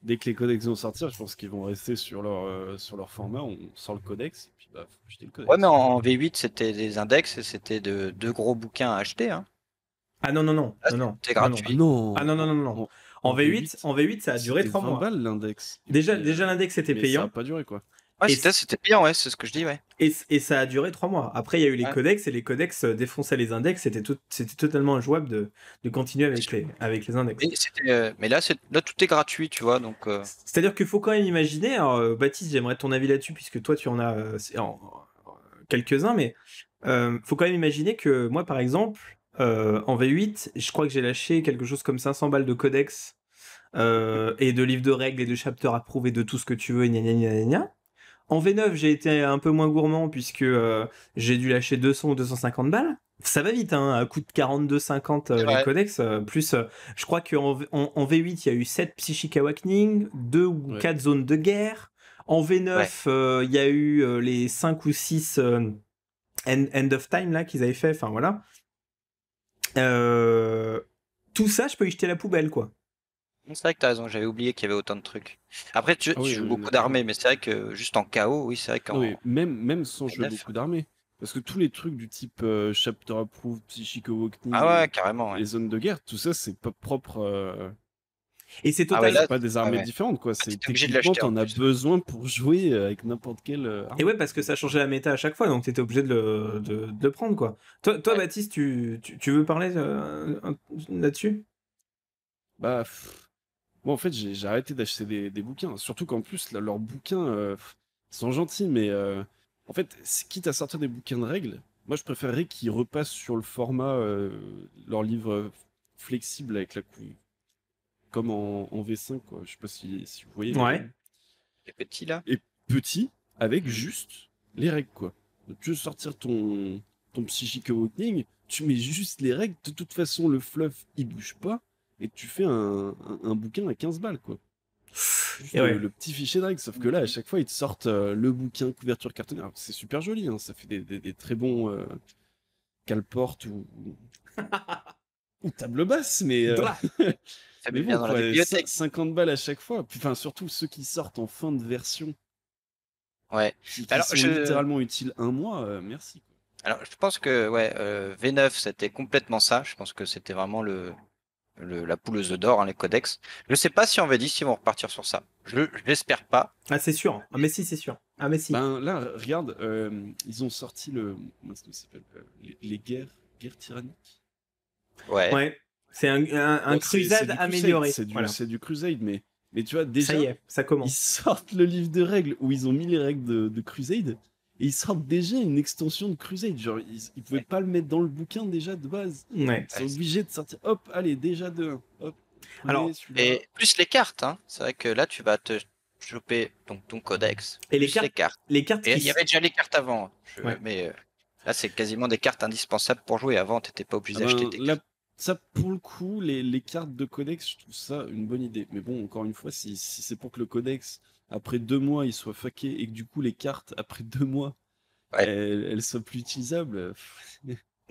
dès que les codex vont sortir, je pense qu'ils vont rester sur leur format. On sort le codex et puis bah faut acheter le codex. Ouais, mais en V8 c'était des index et c'était de deux gros bouquins à acheter. Hein. Ah non. C'était gratuit. Ah non. En V8, ça a duré 3 mois. 20 balles l'index. Déjà l'index était payant. Ça a pas duré quoi. Ouais, c'était payant, ouais, c'est ce que je dis, ouais. Et ça a duré 3 mois. Après, il y a eu les codex et les codex défonçaient les index. C'était totalement injouable de continuer avec les index. Mais là, tout est gratuit, tu vois. Donc, c'est-à-dire qu'il faut quand même imaginer. Alors, Baptiste, j'aimerais ton avis là-dessus puisque toi, tu en as quelques-uns, mais faut quand même imaginer que moi, par exemple, en V8, je crois que j'ai lâché quelque chose comme 500 balles de codex et de livres de règles et de chapter approuvé de tout ce que tu veux, gna. En V9, j'ai été un peu moins gourmand puisque j'ai dû lâcher 200 ou 250 balles. Ça va vite, hein, à coût de 42,50 les codex. Plus, je crois qu'en V8, il y a eu 7 Psychic Awakening, 2 ou 4 zones de guerre. En V9, il y a eu les 5 ou 6 End of Time là qu'ils avaient fait. Enfin voilà. Tout ça, je peux y jeter la poubelle, quoi. C'est vrai que t'as raison, j'avais oublié qu'il y avait autant de trucs. Après, tu joues beaucoup d'armées, mais c'est vrai que juste en KO, oui, c'est vrai qu'en... Oui, même sans jouer beaucoup d'armées. Parce que tous les trucs du type Chapter Approved, Psychic Awakening, carrément, les zones de guerre, tout ça, c'est pas propre... Et c'est totalement c'est pas des armées différentes, quoi. C'est techniquement, t'en as besoin pour jouer avec n'importe quelle arme. Et ouais, parce que ça changeait la méta à chaque fois, donc t'étais obligé de le prendre, quoi. Toi Baptiste, tu veux parler là-dessus? Bah... Moi, en fait, j'ai arrêté d'acheter des bouquins. Surtout qu'en plus, là, leurs bouquins sont gentils, mais en fait, quitte à sortir des bouquins de règles, moi, je préférerais qu'ils repassent sur le format, leur livre flexible avec la couve, comme en V5, quoi. Je sais pas si vous voyez. Ouais. Les petits, là. Et petits, avec juste les règles, quoi. Donc, tu veux sortir ton Psychic Awakening, tu mets juste les règles. De toute façon, le fluff, il bouge pas. Et tu fais un bouquin à 15 balles, quoi. Le petit fichier de règles, sauf que là, à chaque fois, ils te sortent le bouquin, couverture cartonnée. Alors, c'est super joli, hein, ça fait des très bons cale-porte ou table basse, mais... mais bon, dans la bibliothèque. 50 balles à chaque fois. Enfin, surtout ceux qui sortent en fin de version. Ouais. Qui sont littéralement utiles un mois, merci. Alors, je pense que V9, c'était complètement ça. Je pense que c'était vraiment la poule aux œufs d'or, hein, les codex. Je sais pas si en V10 ils vont repartir sur ça. Je l'espère pas. Ah, c'est sûr. Ah, mais si, c'est sûr. Ah, mais si. Ben là, regarde, ils ont sorti les guerres tyranniques. Ouais. C'est un crusade amélioré. C'est du crusade, mais Mais tu vois, Ça déjà, y est, ça ils commence. sortent le livre de règles où ils ont mis les règles de Crusade, et ils sortent déjà une extension de Crusade. Genre, ils pouvaient pas le mettre dans le bouquin déjà de base. Ouais. Ils sont obligés de sortir. Hop, allez, déjà de 1. Hop, prenez Alors, celui-là. Et plus les cartes, hein. C'est vrai que là, tu vas te choper donc, ton codex, et plus les cartes. les cartes Et qui... il y avait déjà les cartes avant. Ouais. Mais là, c'est quasiment des cartes indispensables pour jouer. Avant, t'étais pas obligé Ah d'acheter ben, tes là, cartes. ça, pour le coup, les cartes de codex, je trouve ça une bonne idée. Mais bon, encore une fois, si c'est pour que le codex, après 2 mois, il soit fucké, et que du coup, les cartes, après 2 mois, Ouais. elles soient plus utilisables.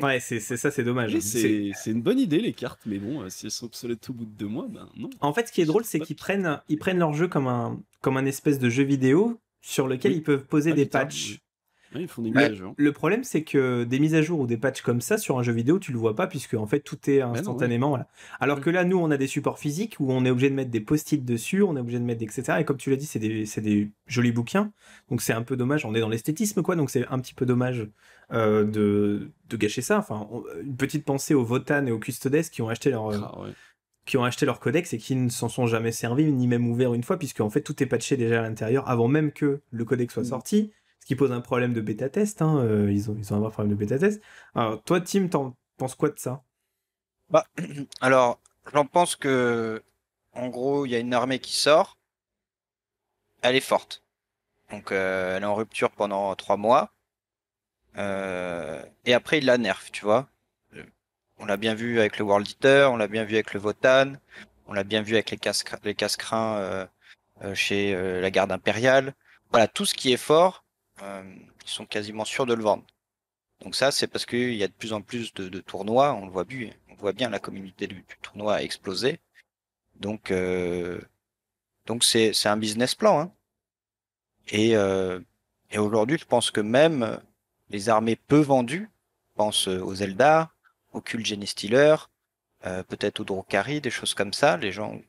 Ouais, c'est ça, c'est dommage. Oui, c'est une bonne idée, les cartes, mais bon, si elles sont obsolètes au bout de 2 mois, ben non. En fait, ce qui est drôle, c'est qu'ils prennent leur jeu comme un espèce de jeu vidéo sur lequel Oui. ils peuvent poser Ah, des littéralement, patchs. oui. Ouais, ils font des Ouais. mises à jour. Le problème, c'est que des mises à jour ou des patchs comme ça sur un jeu vidéo, tu le vois pas puisque en fait tout est non, ouais. instantanément. Voilà. Alors Ouais. que là, nous, on a des supports physiques où on est obligé de mettre des post-it dessus, on est obligé de mettre etc. Et comme tu l'as dit, c'est des jolis bouquins. Donc c'est un peu dommage. On est dans l'esthétisme, quoi. Donc c'est un petit peu dommage de gâcher ça. Enfin, une petite pensée aux Votan et aux Custodes qui ont acheté leur codex et qui ne s'en sont jamais servis ni même ouverts une fois puisque en fait tout est patché déjà à l'intérieur avant même que le codex soit sorti, ce qui pose un problème de bêta test, hein. Ils ont un vrai problème de bêta test. Alors toi Tim, t'en penses quoi de ça? Bah, alors, j'en pense que, en gros, il y a une armée qui sort. Elle est forte. Donc, elle est en rupture pendant 3 mois. Et après, il la nerf, tu vois. Euh, On l'a bien vu avec le World Eater, on l'a bien vu avec le Votan, on l'a bien vu avec les casse-crins chez la garde impériale. Voilà, tout ce qui est fort, ils sont quasiment sûrs de le vendre. Donc ça, c'est parce qu'il y a de plus en plus de tournois, on voit bien la communauté du tournoi a explosé. Donc, c'est un business plan, hein. Et, euh, et aujourd'hui, je pense que même les armées peu vendues, je pense aux Eldar, aux Cult Genestealer, peut-être aux Drukhari, des choses comme ça. Les gens,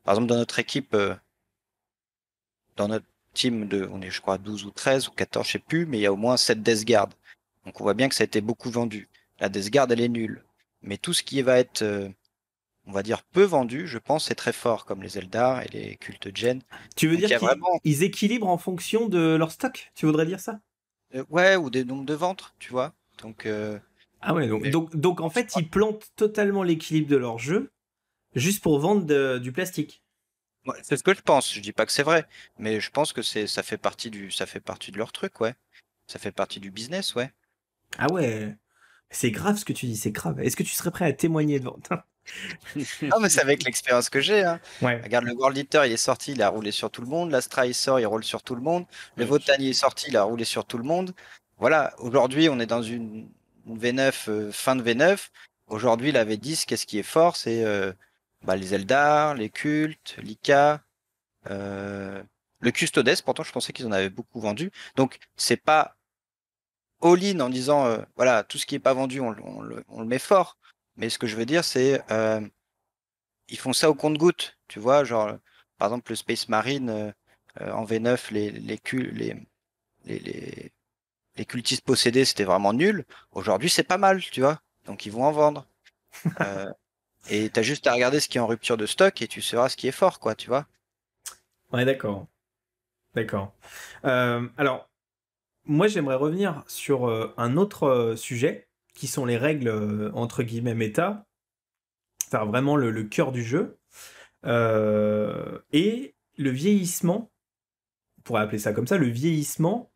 par exemple, dans notre équipe, dans notre team on est, je crois, 12 ou 13 ou 14, je sais plus, mais il y a au moins 7 Death Guard. Donc on voit bien que ça a été beaucoup vendu. La Death Guard, elle est nulle. Mais tout ce qui va être, on va dire, peu vendu, je pense, c'est très fort, comme les Eldar et les cultes Gen. Tu veux Donc il y dire a vraiment, qu'ils équilibrent en fonction de leur stock? Tu voudrais dire ça? ouais, ou des nombres de ventes, tu vois. Donc, Ah ouais, mais donc en je fait crois. ils plantent totalement l'équilibre de leur jeu juste pour vendre du plastique. Ouais, c'est ce que je pense. Je dis pas que c'est vrai, mais je pense que ça fait partie de leur truc, ouais. Ça fait partie du business, ouais. Ah ouais, c'est grave ce que tu dis, c'est grave. Est-ce que tu serais prêt à témoigner devant? Ah, mais c'est avec l'expérience que j'ai, hein. Ouais. Regarde, le World Eater, il est sorti, il a roulé sur tout le monde. L'Astra, il sort, il roule sur tout le monde. Le Ouais, Votan, il est sorti, il a roulé sur tout le monde. Voilà, aujourd'hui, on est dans une V9, fin de V9. Aujourd'hui, la V10, qu'est-ce qui est fort? C'est les Eldar, les cultes, l'Ika, euh, le Custodes. Pourtant, je pensais qu'ils en avaient beaucoup vendu. Donc, c'est pas all-in en disant, voilà, tout ce qui est pas vendu, on le met fort. Mais ce que je veux dire, c'est ils font ça au compte-gouttes, tu vois, genre, par exemple, le Space Marine en V9, les, les, les cultistes possédés, c'était vraiment nul. Aujourd'hui, c'est pas mal, tu vois, donc ils vont en vendre. Euh, et t'as juste à regarder ce qui est en rupture de stock et tu sauras ce qui est fort, quoi, tu vois. Ouais, d'accord. D'accord. Alors, moi, j'aimerais revenir sur un autre sujet, qui sont les règles, entre guillemets, méta, faire vraiment le cœur du jeu, et le vieillissement, on pourrait appeler ça comme ça, le vieillissement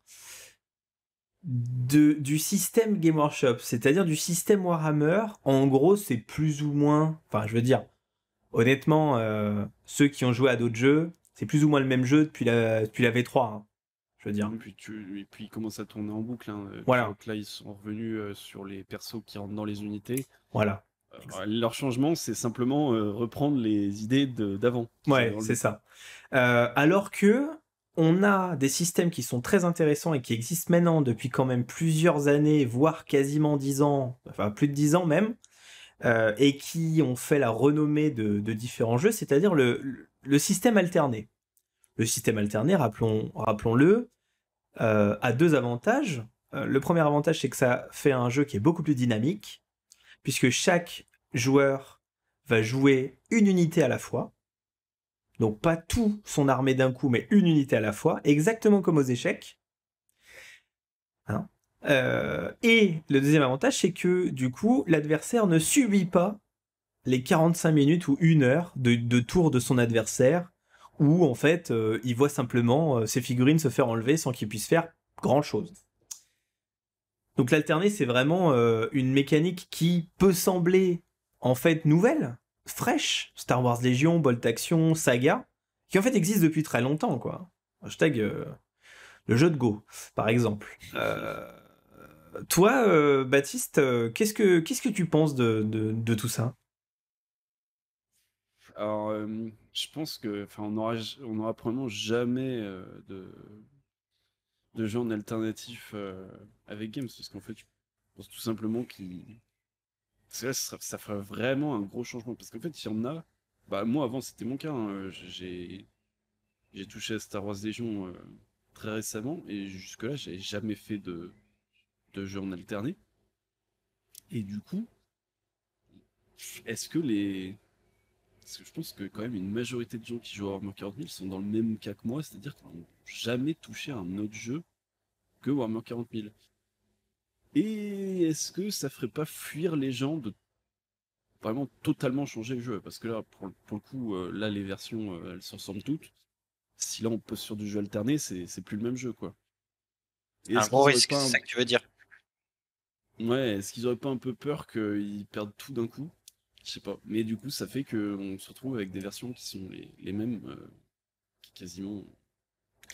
du système Game Workshop, c'est-à-dire du système Warhammer. En gros, c'est plus ou moins, enfin, je veux dire, honnêtement, ceux qui ont joué à d'autres jeux, c'est plus ou moins le même jeu depuis la V3, hein, je veux dire. Et puis ils commencent à tourner en boucle, hein. Tu Voilà, vois que là, ils sont revenus sur les persos qui rentrent dans les unités. voilà. Leur changement, c'est simplement reprendre les idées d'avant qu'ils avaient Ouais, dans le c'est bouquin. ça. Alors que on a des systèmes qui sont très intéressants et qui existent maintenant depuis quand même plusieurs années, voire quasiment 10 ans, enfin plus de 10 ans même, et qui ont fait la renommée de différents jeux, c'est-à-dire le système alterné. Le système alterné, rappelons-le, a deux avantages. Le premier avantage, c'est que ça fait un jeu qui est beaucoup plus dynamique, puisque chaque joueur va jouer une unité à la fois. donc pas tout son armée d'un coup, mais une unité à la fois, exactement comme aux échecs. Hein. Et le deuxième avantage, c'est que du coup, l'adversaire ne subit pas les 45 minutes ou 1 heure de tour de son adversaire, où en fait, il voit simplement ses figurines se faire enlever sans qu'il puisse faire grand-chose. Donc l'alterné, c'est vraiment une mécanique qui peut sembler en fait nouvelle, fraîche. Star Wars Légion, Bolt Action, Saga, qui en fait existe depuis très longtemps, quoi. Hashtag le jeu de Go, par exemple. Toi, Baptiste, qu'est-ce que tu penses de tout ça? Alors, je pense que, enfin, on aura probablement jamais de jeu en alternatif avec Games, parce qu'en fait, je pense tout simplement parce que là, ça ferait vraiment un gros changement. Parce qu'en fait, il y en a. Bah, moi, avant, c'était mon cas, hein. J'ai touché à Star Wars Légion très récemment, et jusque-là, j'avais jamais fait de jeu en alterné. Et du coup, est-ce que les. Parce que je pense que quand même une majorité de gens qui jouent à Warhammer 40 000 sont dans le même cas que moi, c'est-à-dire qu'ils n'ont jamais touché à un autre jeu que Warhammer 40 000. Et est-ce que ça ferait pas fuir les gens de vraiment totalement changer le jeu? Parce que là, pour le coup, là, les versions, elles se ressemblent toutes. Si là, on pose sur du jeu alterné, c'est plus le même jeu, quoi. Et Un est-ce gros qu'ils auraient risque, pas c'est ça que tu veux dire. Ouais, est-ce qu'ils auraient pas un peu peur qu'ils perdent tout d'un coup? Je sais pas. Mais du coup, ça fait qu'on se retrouve avec des versions qui sont les mêmes, quasiment,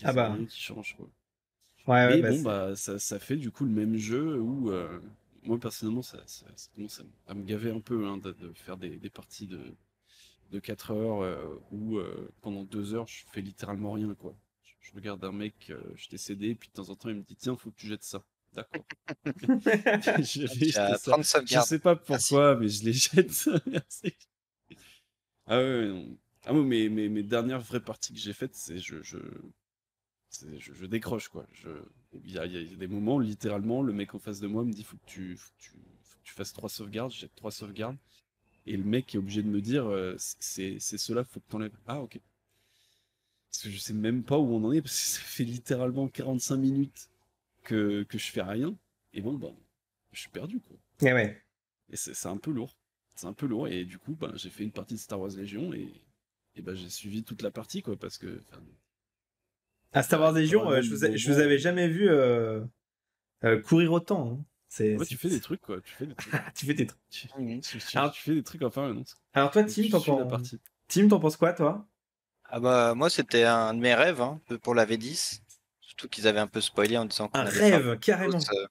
Ah quasiment bah, rien qui change, quoi. ouais, Mais bah bon, c'est... bah, ça fait du coup le même jeu où, moi personnellement, ça commence à me gaver un peu hein, de faire des parties de 4 heures où pendant 2 heures, je fais littéralement rien, quoi. Je regarde un mec, je t'ai cédé, puis de temps en temps, il me dit, tiens, faut que tu jettes ça. D'accord. Je vais Tu jeter as ça. 30 Je sauvegardes. sais pas Merci. pourquoi, mais je les jette. Merci. Ah ouais, non. Ah moi, mes dernières vraies parties que j'ai faites, c'est je décroche quoi. Il y a des moments où littéralement le mec en face de moi me dit faut que tu fasses 3 sauvegardes, j'ai 3 sauvegardes. Et le mec est obligé de me dire c'est cela, faut que t'enlèves. Ah ok. Parce que je sais même pas où on en est, parce que ça fait littéralement 45 minutes que je fais rien. Et bon bah je suis perdu quoi. Ouais, ouais. Et c'est un peu lourd. C'est un peu lourd. Et du coup, bah, j'ai fait une partie de Star Wars Légion et bah, j'ai suivi toute la partie, quoi, parce que À il y Star a, Wars y a pas Légion, vraiment de je vous moment. avais jamais vu courir autant. Hein. En fait, tu fais des trucs, quoi. Tu fais des trucs. Tu fais des trucs. Mhm. Tu fais des trucs en permanence. Alors toi, Donc tu suis la partie. Tim, t'en penses quoi, toi? Ah bah moi c'était un de mes rêves hein, pour la V10. Surtout qu'ils avaient un peu spoilé en disant Un qu'on allait faire rêve, quelque chose. carrément.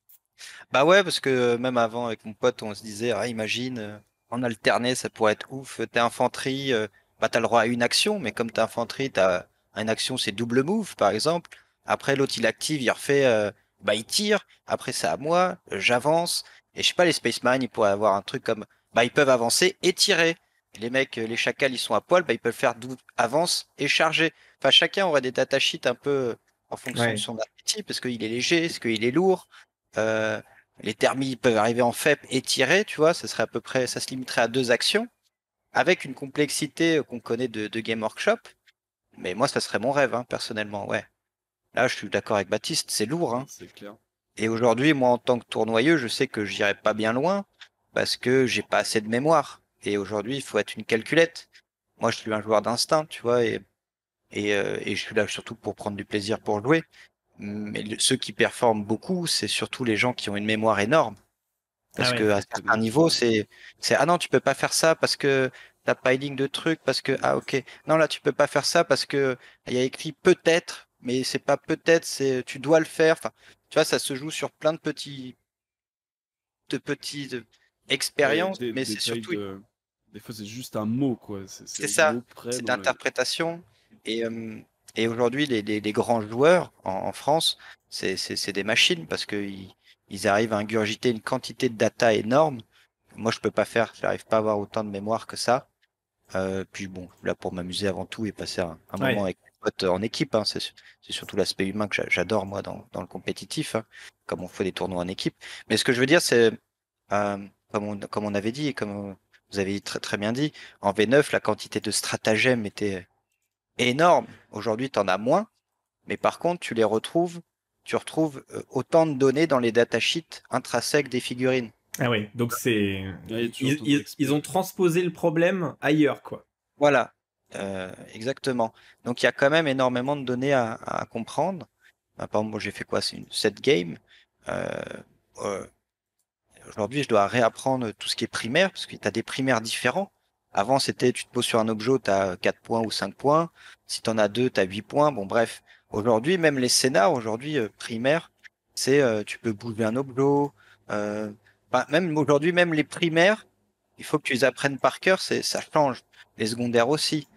Bah ouais, parce que même avant avec mon pote, on se disait, ah imagine, en alterné, ça pourrait être ouf. T'es infanterie, bah t'as le droit à une action, mais comme t'es infanterie, t'as une action, c'est double move, par exemple. Après, l'autre, il active, il refait, bah il tire. Après, c'est à moi, j'avance. Et je sais pas, les Spaceman, ils pourraient avoir un truc comme, bah ils peuvent avancer et tirer. Et les mecs, les chacals, ils sont à poil, bah ils peuvent faire avance et charger. Enfin, chacun aurait des datasheets un peu en fonction de Ouais. son appétit, parce qu'il est léger, est-ce qu'il est lourd. Euh, les thermis peuvent arriver en FEP et tirer, tu vois, ça serait à peu près, ça se limiterait à 2 actions, avec une complexité qu'on connaît de Game Workshop. Mais moi, ça serait mon rêve, hein, personnellement, ouais. Là, je suis d'accord avec Baptiste, c'est lourd, Non, hein. c'est clair. Et aujourd'hui, moi, en tant que tournoyeux, je sais que j'irai pas bien loin parce que j'ai pas assez de mémoire. Et aujourd'hui, il faut être une calculette. Moi, je suis un joueur d'instinct, tu vois, et je suis là surtout pour prendre du plaisir pour jouer. Mais ceux qui performent beaucoup, c'est surtout les gens qui ont une mémoire énorme. Ah Parce que ouais. à certains niveaux, c'est ah non, tu peux pas faire ça parce que t'as pas une ligne de truc, parce que ah ok, non là tu peux pas faire ça parce que il y a écrit peut-être, mais c'est pas peut-être, c'est tu dois le faire. Enfin, tu vois, ça se joue sur plein de petites Ouais, expériences, des mais c'est détails surtout de. Des fois, c'est juste un mot, quoi. C'est c'est au ça, mot près c'est dans le. d'interprétation. Et et aujourd'hui, les grands joueurs en France, c'est des machines parce que ils arrivent à ingurgiter une quantité de data énorme. Moi, je peux pas faire, j'arrive pas à avoir autant de mémoire que ça. Puis bon, là pour m'amuser avant tout et passer un moment Ouais. avec mes potes en équipe, hein, c'est surtout l'aspect humain que j'adore moi dans le compétitif, hein, comme on fait des tournois en équipe. Mais ce que je veux dire, c'est comme on avait dit et comme vous avez très très bien dit, en V9, la quantité de stratagèmes était énormes. Aujourd'hui, tu en as moins, mais par contre, tu retrouves autant de données dans les datasheets intrinsèques des figurines. Ah oui, donc c'est... Ouais, il y a toujours autant Ils ont transposé le problème ailleurs, quoi. Voilà, exactement. Donc, il y a quand même énormément de données à comprendre. Par exemple, moi, j'ai fait quoi? C'est une set game. Euh, euh, Aujourd'hui, je dois réapprendre tout ce qui est primaire, parce que tu as des primaires différents. Avant, c'était tu te poses sur un objet, tu as 4 points ou 5 points. Si tu en as 2, tu as 8 points. Bon, bref. Aujourd'hui, même les scénars, aujourd'hui, primaires, c'est tu peux bouger un objet. Même aujourd'hui, même les primaires, il faut que tu les apprennes par cœur, ça change. Les secondaires aussi.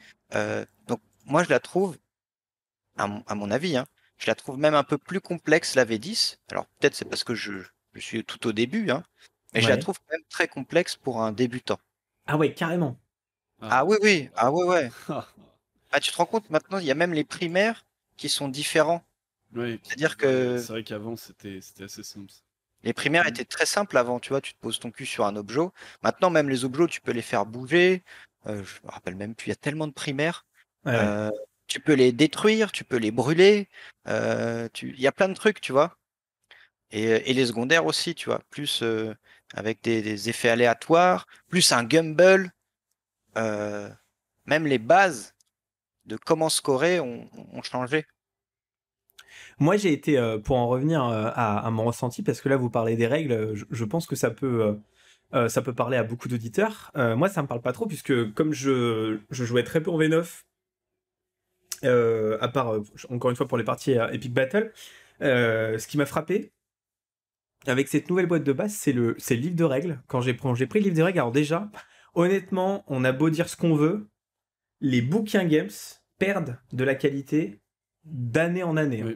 Donc, moi, je la trouve, à mon avis, hein, je la trouve même un peu plus complexe, la V10. Alors, peut-être c'est parce que je suis tout au début, hein, mais je la Ouais. trouve quand même très complexe pour un débutant. Ah ouais, carrément. Ah oui, oui, ah ouais, ouais. Ah, Ah, tu te rends compte, maintenant, il y a même les primaires qui sont différents. ouais, C'est-à-dire que c'est vrai qu'avant c'était assez simple. les primaires Mm. étaient très simples avant, tu vois, tu te poses ton cul sur un objet. Maintenant, même les objets, tu peux les faire bouger. Je me rappelle même plus, il y a tellement de primaires. Ouais, ouais. Euh, Tu peux les détruire, tu peux les brûler. Il y a plein de trucs, tu vois. Et les secondaires aussi, tu vois. Plus avec des effets aléatoires, plus un gumball. euh, Même les bases de comment scorer ont changé. Moi, j'ai été, pour en revenir à mon ressenti, parce que là, vous parlez des règles, je pense que ça peut parler à beaucoup d'auditeurs. Moi, ça me parle pas trop, puisque comme je jouais très peu en V9, à part, encore une fois, pour les parties Epic Battle, ce qui m'a frappé, avec cette nouvelle boîte de base, c'est le livre de règles. Quand j'ai pris le livre de règles, alors déjà, honnêtement, on a beau dire ce qu'on veut, les bouquins games perdent de la qualité d'année en année, hein.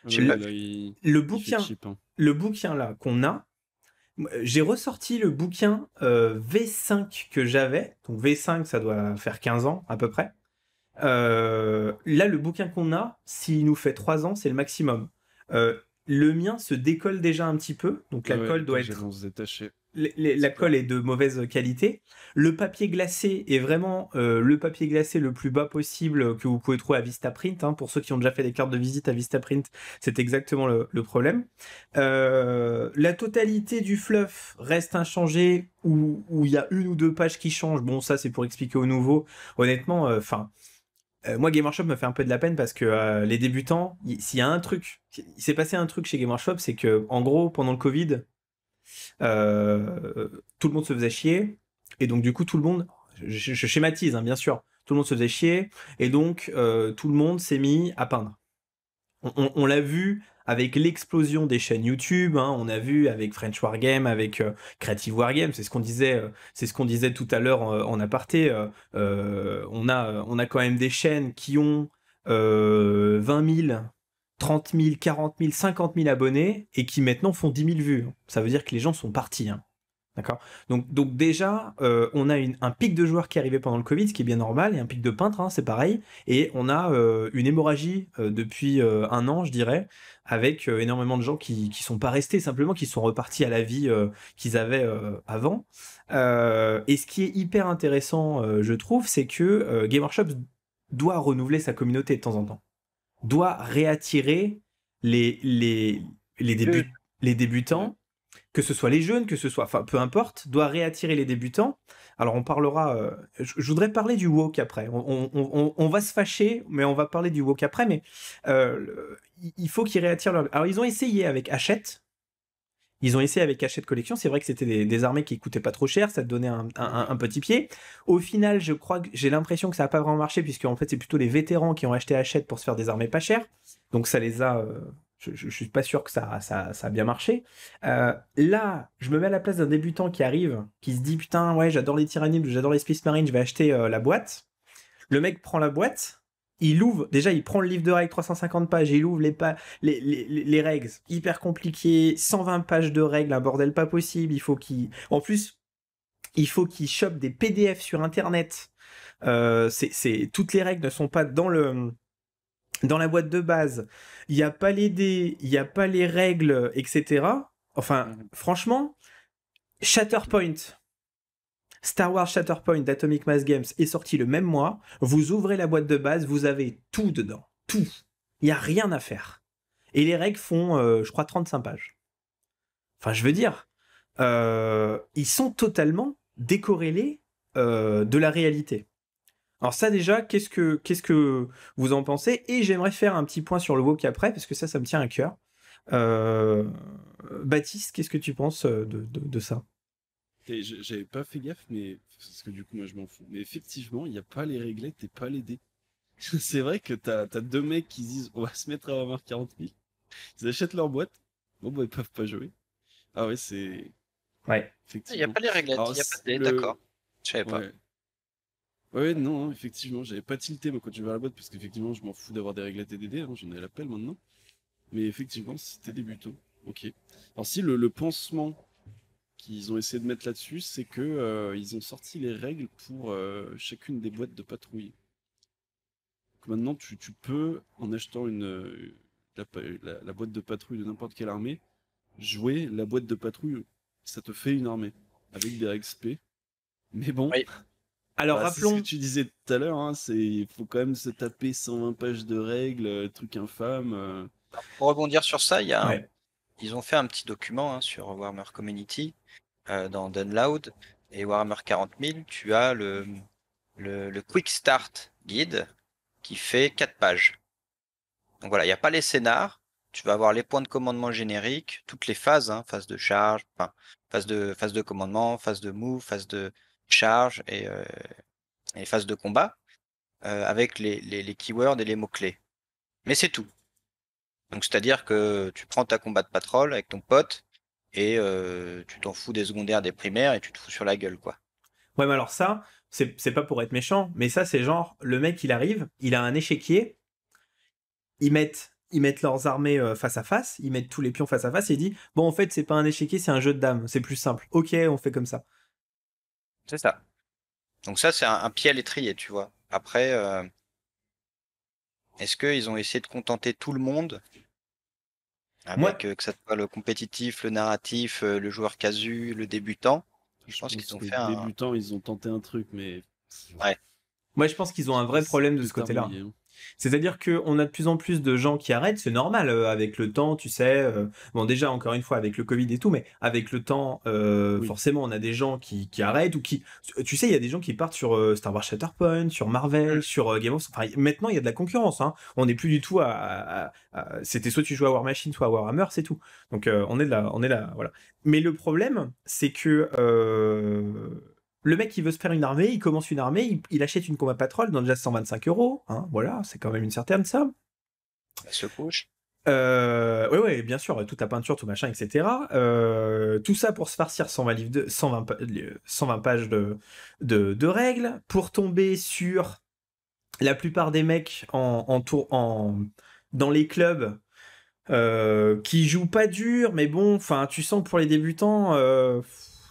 Oui, Je sais oui, pas. là Le il fait bouquin, cheap, hein. le bouquin là qu'on a, j'ai ressorti le bouquin V5 que j'avais. Donc V5, ça doit faire 15 ans à peu près. Là, le bouquin qu'on a, s'il nous fait 3 ans, c'est le maximum. Le mien se décolle déjà un petit peu. Donc la Ouais, ouais, colle les doit pages elles être vont se détacher. la C'est colle peur. est de mauvaise qualité. Le papier glacé est vraiment le papier glacé le plus bas possible que vous pouvez trouver à Vistaprint, hein. Pour ceux qui ont déjà fait des cartes de visite à Vistaprint, c'est exactement le problème. La totalité du fluff reste inchangée, où il y a une ou deux pages qui changent. Bon, ça c'est pour expliquer aux nouveaux. Honnêtement, moi, Game Workshop me fait un peu de la peine parce que les débutants, s'il y a un truc, il s'est passé un truc chez Game Workshop, c'est que en gros, pendant le Covid, tout le monde se faisait chier, et donc du coup tout le monde, je schématise, hein, bien sûr, tout le monde se faisait chier, et donc tout le monde s'est mis à peindre. On l'a vu avec l'explosion des chaînes YouTube, hein, on a vu avec French Wargame, avec Creative Wargame, c'est ce qu'on disait tout à l'heure en aparté. On a quand même des chaînes qui ont 20 000, 30 000, 40 000, 50 000 abonnés et qui maintenant font 10 000 vues. Ça veut dire que les gens sont partis, hein. D'accord. Donc déjà, on a un pic de joueurs qui est arrivé pendant le Covid, ce qui est bien normal, et un pic de peintres, hein, c'est pareil. Et on a une hémorragie depuis un an, je dirais, avec énormément de gens qui sont pas restés, simplement qui sont repartis à la vie qu'ils avaient avant. Et ce qui est hyper intéressant, je trouve, c'est que Game Workshop doit renouveler sa communauté de temps en temps, doit réattirer les, les, Oui, les Ouais. débutants, que ce soit les jeunes, que ce soit, enfin, peu importe, doit réattirer les débutants. Alors, on parlera. Je voudrais parler du woke après. On va se fâcher, mais on va parler du woke après. Mais il faut qu'ils réattirent leur. Alors, ils ont essayé avec Hachette. Ils ont essayé avec Hachette Collection. C'est vrai que c'était des armées qui coûtaient pas trop cher. Ça te donnait un petit pied. Au final, je crois que j'ai l'impression que ça n'a pas vraiment marché, puisque en fait, c'est plutôt les vétérans qui ont acheté Hachette pour se faire des armées pas chères. Donc, ça les a. Je suis pas sûr que ça a bien marché. Là, je me mets à la place d'un débutant qui arrive, qui se dit putain, ouais, j'adore les Tyrannides, j'adore les Space Marines, je vais acheter la boîte. Le mec prend la boîte, il ouvre, déjà il prend le livre de règles 350 pages, il ouvre les règles hyper compliquées, 120 pages de règles, un bordel pas possible. En plus, il faut qu'il chope des PDF sur internet. Toutes les règles ne sont pas dans la boîte de base, il n'y a pas les dés, il n'y a pas les règles, etc. Enfin, Mhm. franchement, Shatterpoint. Star Wars Shatterpoint d'Atomic Mass Games est sorti le même mois. Vous ouvrez la boîte de base, vous avez tout dedans. Tout. Il n'y a rien à faire. Et les règles font, je crois, 35 pages. Enfin, je veux dire, ils sont totalement décorrélés de la réalité. Alors ça déjà, qu'est-ce que vous en pensez? Et j'aimerais faire un petit point sur le woke après, parce que ça me tient à cœur. Baptiste, qu'est-ce que tu penses de ça? Et j'avais pas fait gaffe, mais parce que du coup, moi, je m'en fous. Mais effectivement, il n'y a pas les réglettes et pas les dés. C'est vrai que t'as deux mecs qui disent on va se mettre à avoir 40 000. Ils achètent leur boîte. Bon, bah, ils peuvent pas jouer. Ah ouais, c'est. Ouais. Il n'y a Effectivement. pas les réglettes, Alors, il n'y a pas de dés, d'accord. Je savais pas. Ouais. Ouais, non, effectivement, j'avais pas tilté moi quand j'ai ouvert la boîte parce qu'effectivement, je m'en fous d'avoir des réglettes et des dés, hein, j'en ai l'appel maintenant. Mais effectivement, c'était débutant. Ok. Alors si le pansement qu'ils ont essayé de mettre là-dessus, c'est que ils ont sorti les règles pour chacune des boîtes de patrouille. Donc maintenant, tu peux, en achetant la boîte de patrouille de n'importe quelle armée, jouer la boîte de patrouille. Ça te fait une armée avec des règles SP. Mais bon, Oui. Alors bah, c'est ce que rappelons, tu disais tout à l'heure, hein, il faut quand même se taper 120 pages de règles, truc infâme. Pour rebondir sur ça, ouais. ils ont fait un petit document sur Warhammer Community dans Download et Warhammer 40 000. Tu as le Quick Start Guide qui fait 4 pages. Donc voilà, il n'y a pas les scénars. Tu vas avoir les points de commandement génériques, toutes les phases, phase de charge, phase de commandement, phase de move, phase de charge et phase de combat, avec les keywords et les mots-clés. Mais c'est tout. Donc c'est-à-dire que tu prends ta combat de patrol avec ton pote et tu t'en fous des secondaires, des primaires et tu te fous sur la gueule, quoi. Ouais, mais alors ça, c'est pas pour être méchant, mais ça, c'est genre, le mec, il arrive, il a un échiquier, ils mettent leurs armées face à face, ils mettent tous les pions face à face, et il dit, bon, en fait, c'est pas un échiquier, c'est un jeu de dames, c'est plus simple. Ok, on fait comme ça. C'est ça. Donc ça, c'est un pied à l'étrier, tu vois. Après, est-ce qu'ils ont essayé de contenter tout le monde Moi, avec que ça soit le compétitif, le narratif, le joueur casu, le débutant? Je Je pense pense qu'ils ont que fait un... débutants, ils ont tenté un truc, mais Ouais, moi, je pense qu'ils ont un vrai c'est problème de ce plus tard côté-là. mouillé, hein. C'est-à-dire qu'on a de plus en plus de gens qui arrêtent, c'est normal avec le temps, tu sais. Bon, déjà, encore une fois, avec le Covid et tout, mais avec le temps, Oui. forcément, on a des gens qui arrêtent ou qui. Tu sais, il y a des gens qui partent sur Star Wars Shatterpoint, sur Marvel, sur Game of Thrones. Enfin, maintenant, il y a de la concurrence. Hein. On n'est plus du tout C'était soit tu joues à War Machine, soit à Warhammer, c'est tout. Donc, on est là, voilà. Mais le problème, c'est que. Le mec qui veut se faire une armée, il commence une armée, il achète une combat patrol dans déjà 125 euros, hein, voilà, c'est quand même une certaine somme. elle se couche. Ouais, bien sûr, toute la peinture, tout machin, etc. Tout ça pour se farcir 120 pages de règles, pour tomber sur la plupart des mecs dans les clubs qui jouent pas dur, mais bon, enfin, tu sens que pour les débutants,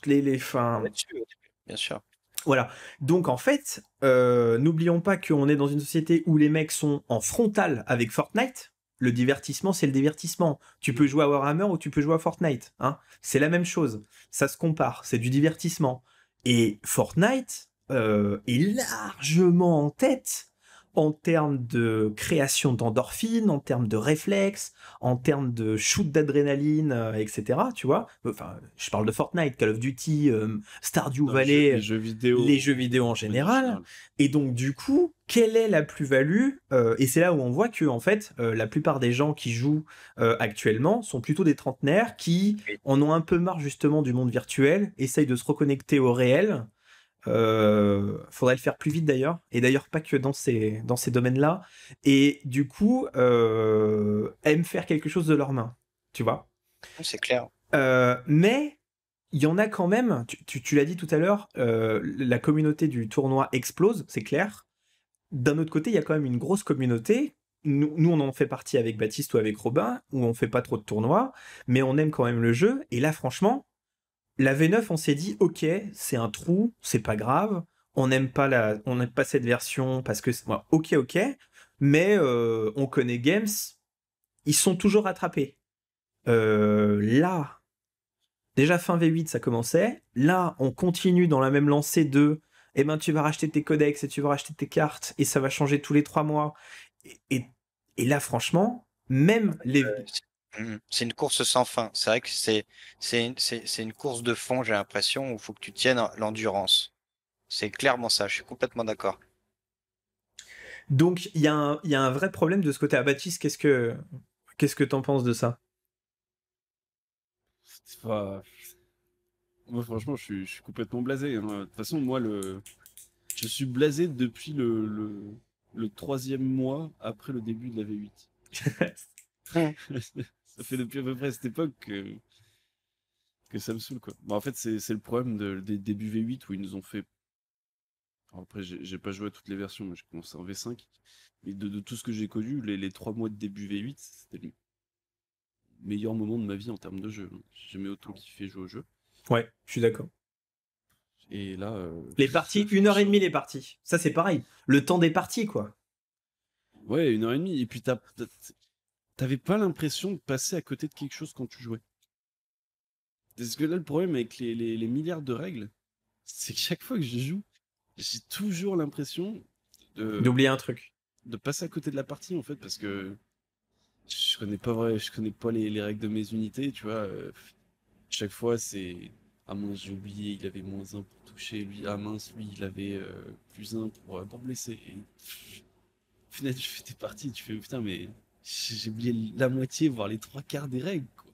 Ouais, dessus, au début, bien sûr. voilà. Donc en fait, n'oublions pas qu'on est dans une société où les mecs sont en frontal avec Fortnite. Le divertissement, c'est le divertissement. Tu peux jouer à Warhammer ou tu peux jouer à Fortnite. Hein. C'est la même chose. Ça se compare. C'est du divertissement. Et Fortnite est largement en tête en termes de création d'endorphines, en termes de réflexes, en termes de shoot d'adrénaline, etc. Tu vois. Enfin, je parle de Fortnite, Call of Duty, Stardew Non, Valley, les jeux vidéo, les jeux vidéo en de manière général. générale. Et donc, du coup, quelle est la plus-value Et c'est là où on voit que, en fait, la plupart des gens qui jouent actuellement sont plutôt des trentenaires qui Oui. en ont un peu marre justement du monde virtuel, essayent de se reconnecter au réel. Faudrait le faire plus vite d'ailleurs, et d'ailleurs pas que dans ces domaines-là. Et du coup, aiment faire quelque chose de leurs mains, tu vois. C'est clair. Mais il y en a quand même, tu l'as dit tout à l'heure, la communauté du tournoi explose, c'est clair. D'un autre côté, il y a quand même une grosse communauté. Nous, on en fait partie avec Baptiste ou avec Robin, où on fait pas trop de tournois, mais on aime quand même le jeu. Et là, franchement, la V9, on s'est dit, ok, c'est un trou, c'est pas grave. On n'aime pas cette version parce que, ouais, ok, mais on connaît Games, ils sont toujours rattrapés. Là, Déjà, fin V8, ça commençait. Là, on continue dans la même lancée de eh ben, tu vas racheter tes codex et tu vas racheter tes cartes et ça va changer tous les 3 mois. Et, et- et là, franchement, même les. C'est une course sans fin. C'est vrai que c'est une course de fond, j'ai l'impression, où il faut que tu tiennes l'endurance. C'est clairement ça, je suis complètement d'accord. Donc, il y a un vrai problème de ce côté. À Baptiste, qu'est-ce que t'en penses de ça? C'est pas- Moi, franchement, je suis complètement blasé, hein. De toute façon, moi, je suis blasé depuis le troisième mois après le début de la V8. Ça fait depuis à peu près cette époque que ça me saoule, quoi. Bon, en fait, c'est le problème des débuts V8 où ils nous ont fait. Alors après, j'ai pas joué à toutes les versions, mais j'ai commencé en V5. Mais de tout ce que j'ai connu, les 3 mois de début V8, c'était le meilleur moment de ma vie en termes de jeu, hein. J'ai jamais autant kiffé jouer au jeu. Ouais, je suis d'accord. Et là, Les parties, 1h30 les parties. Ça, c'est pareil. Le temps des parties, quoi. ouais, 1h30. Et puis t'avais pas l'impression de passer à côté de quelque chose quand tu jouais. Parce que là, le problème avec les milliards de règles, c'est que chaque fois que je joue, j'ai toujours l'impression D'oublier un truc. de passer à côté de la partie, en fait, parce que je connais pas les règles de mes unités, tu vois. Chaque fois, c'est ah mince, j'ai oublié, il avait -1 pour toucher, lui, ah mince, lui, il avait +1 pour blesser. Et, au final, tu fais tes parties, tu fais putain, mais j'ai oublié la moitié, voire les 3 quarts des règles, quoi.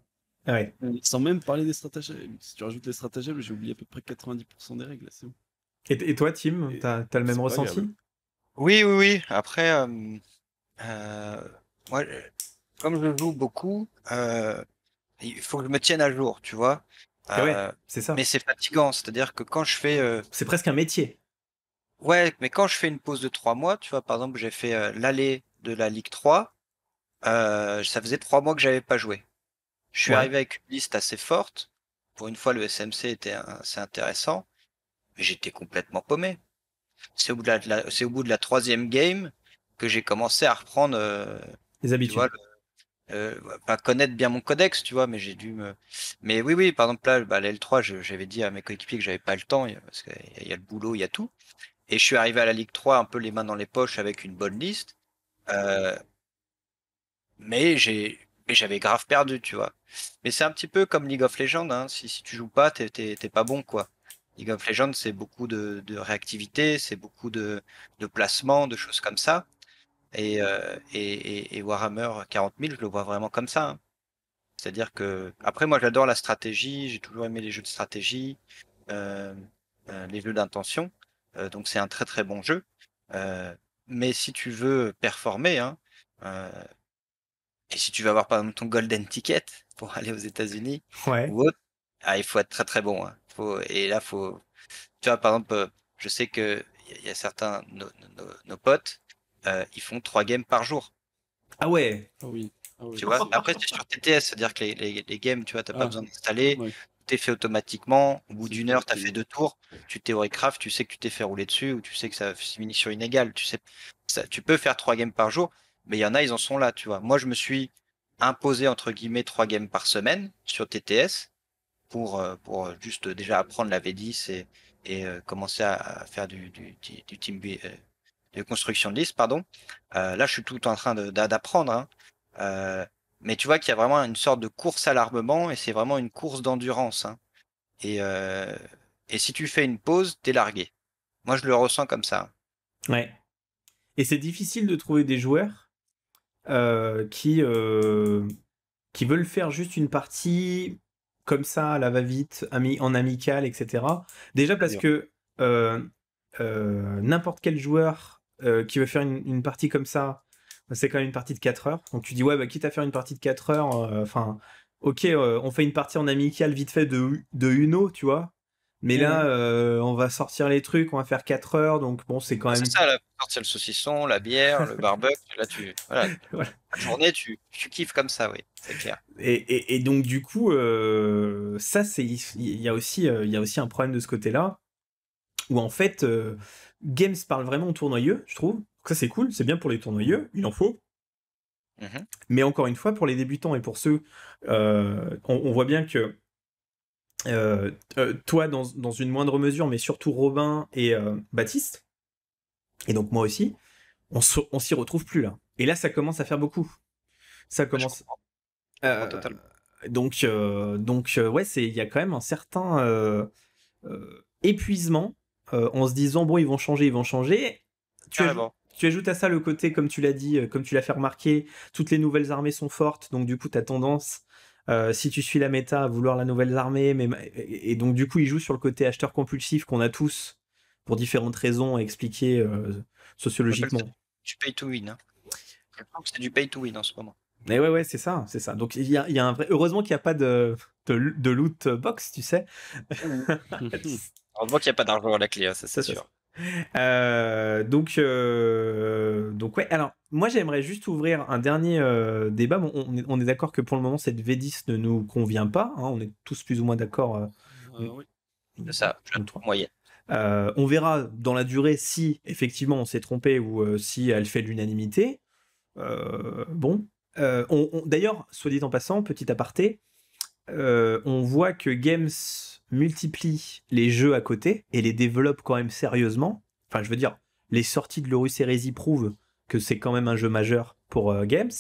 Ouais. Sans même parler des stratagèmes. Si tu rajoutes les stratagèmes, j'ai oublié à peu près 90% des règles, là, c'est bon. Et toi, Tim, Et t'as le même c'est pas agréable. ressenti? Oui, oui, oui. Après, moi, comme je joue beaucoup, il faut que je me tienne à jour, tu vois. Et ouais, Euh, c'est ça. mais c'est fatigant, c'est-à-dire que quand je fais, C'est presque un métier. ouais, mais quand je fais une pause de 3 mois, tu vois, par exemple, j'ai fait l'aller de la Ligue 3, ça faisait 3 mois que j'avais pas joué. Je suis Ouais. arrivé avec une liste assez forte. Pour une fois, le SMC était assez intéressant, mais j'étais complètement paumé. C'est au bout c'est au bout de la troisième game que j'ai commencé à reprendre, Les tu vois, habitudes. pas connaître bien mon codex, tu vois, mais j'ai dû me. Mais oui, oui, par exemple là, bah, l'L3, j'avais dit à mes coéquipiers que j'avais pas le temps, parce qu'il y a le boulot, il y a tout. Et je suis arrivé à la Ligue 3 un peu les mains dans les poches avec une bonne liste. Euh, mais j'avais grave perdu, tu vois. Mais c'est un petit peu comme League of Legends, hein. Si tu joues pas, t'es pas bon, quoi. League of Legends, c'est beaucoup de réactivité, c'est beaucoup de placement, de choses comme ça. Et Warhammer 40 000, je le vois vraiment comme ça, hein. C'est-à-dire que, après, moi, j'adore la stratégie, j'ai toujours aimé les jeux de stratégie, euh, les jeux d'intention. Donc, c'est un très très bon jeu. Euh, mais si tu veux performer, hein, euh, et si tu veux avoir par exemple ton golden ticket pour aller aux États-Unis Ouais. ou autre, il faut être très très bon, hein. Et là, tu vois, par exemple, je sais que il y a certains nos potes, ils font 3 games par jour. Ah ouais. Ah oui. Ah oui, Tu vois, c'est. après, c'est sur TTS, c'est-à-dire que les games, tu vois, t'as pas Ah, besoin d'installer, ouais. tout est fait automatiquement. Au bout C'est d'une heure, tu as connecté. fait 2 tours, tu théorie craft, tu sais que tu t'es fait rouler dessus, ou tu sais que ça finit sur une égale. Tu sais, tu peux faire 3 games par jour, mais il y en a, ils en sont là, tu vois. Moi, je me suis imposé, entre guillemets, 3 games par semaine sur TTS pour juste déjà apprendre la V10 et commencer à faire du team de construction de liste, pardon. Là, je suis tout en train d'apprendre, hein. Euh, mais tu vois qu'il y a vraiment une sorte de course à l'armement et c'est vraiment une course d'endurance, hein. Et, euh, et si tu fais une pause, t'es largué. Moi, je le ressens comme ça. Ouais. Et c'est difficile de trouver des joueurs euh, qui, euh, qui veulent faire juste une partie comme ça, à la va-vite, en amical, etc. Déjà parce Dur. que euh, n'importe quel joueur qui veut faire une partie comme ça, c'est quand même une partie de 4 heures. Donc tu dis, ouais, bah, quitte à faire une partie de 4 heures, enfin, ok, on fait une partie en amical vite fait de Uno, tu vois. Mais là, Mhm. on va sortir les trucs, on va faire 4 heures, donc bon, c'est quand Ah, c'est même. ça, là, sortir le saucisson, la bière, le barbecue. Là, voilà, Voilà. la journée, tu kiffes comme ça, oui, c'est clair. Et donc, du coup, ça, il y a aussi un problème de ce côté-là, où en fait, Games parle vraiment aux tournoyeux, je trouve. Ça, c'est cool, c'est bien pour les tournoyeux, il en faut. Mhm. Mais encore une fois, pour les débutants et pour ceux, on voit bien que toi dans une moindre mesure, mais surtout Robin et Baptiste, et donc moi aussi, on s'y retrouve plus là. Et là, ça commence à faire beaucoup. Ça commence. Totalement. Donc ouais, il y a quand même un certain épuisement en se disant bon, ils vont changer. Carrément. Tu ajoutes à ça le côté, comme tu l'as dit, comme tu l'as fait remarquer, toutes les nouvelles armées sont fortes, donc du coup, tu as tendance, si tu suis la méta, à vouloir la nouvelle armée, et donc du coup, ils jouent sur le côté acheteur compulsif qu'on a tous, pour différentes raisons à expliquer sociologiquement. Du pay to win. Hein. Je pense que c'est du pay to win en ce moment. Mais ouais, c'est ça. Donc il y a un vrai. Heureusement qu'il n'y a pas de loot box, tu sais. Heureusement qu'il n'y a pas d'argent à la clé, hein, ça c'est sûr. Donc ouais. Alors moi j'aimerais juste ouvrir un dernier débat. Bon, on est d'accord que pour le moment cette V10 ne nous convient pas. Hein, on est tous plus ou moins d'accord. Oui. C'est ça. Moyenne. On verra dans la durée si effectivement on s'est trompé ou si elle fait l'unanimité. Bon. D'ailleurs, soit dit en passant, petit aparté, on voit que Games multiplie les jeux à côté et les développe quand même sérieusement. Enfin, je veux dire, les sorties de l'Horus Heresy prouvent que c'est quand même un jeu majeur pour Games,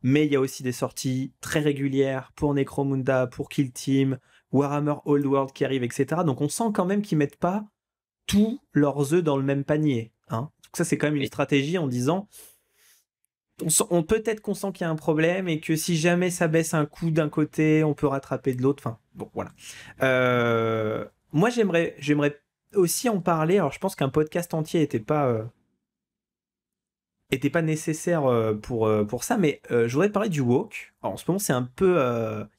mais il y a aussi des sorties très régulières pour Necromunda, pour Kill Team, Warhammer Old World qui arrive, etc. Donc on sent quand même qu'ils mettent pas tous leurs œufs dans le même panier. Hein. Donc ça, c'est quand même une stratégie en disant peut-être qu'on sent qu'il y a un problème et que si jamais ça baisse un coup d'un côté, on peut rattraper de l'autre. Enfin, bon, voilà. Moi, j'aimerais aussi en parler. Alors, je pense qu'un podcast entier n'était pas nécessaire pour ça, mais je voudrais parler du woke. Alors, en ce moment, c'est un peu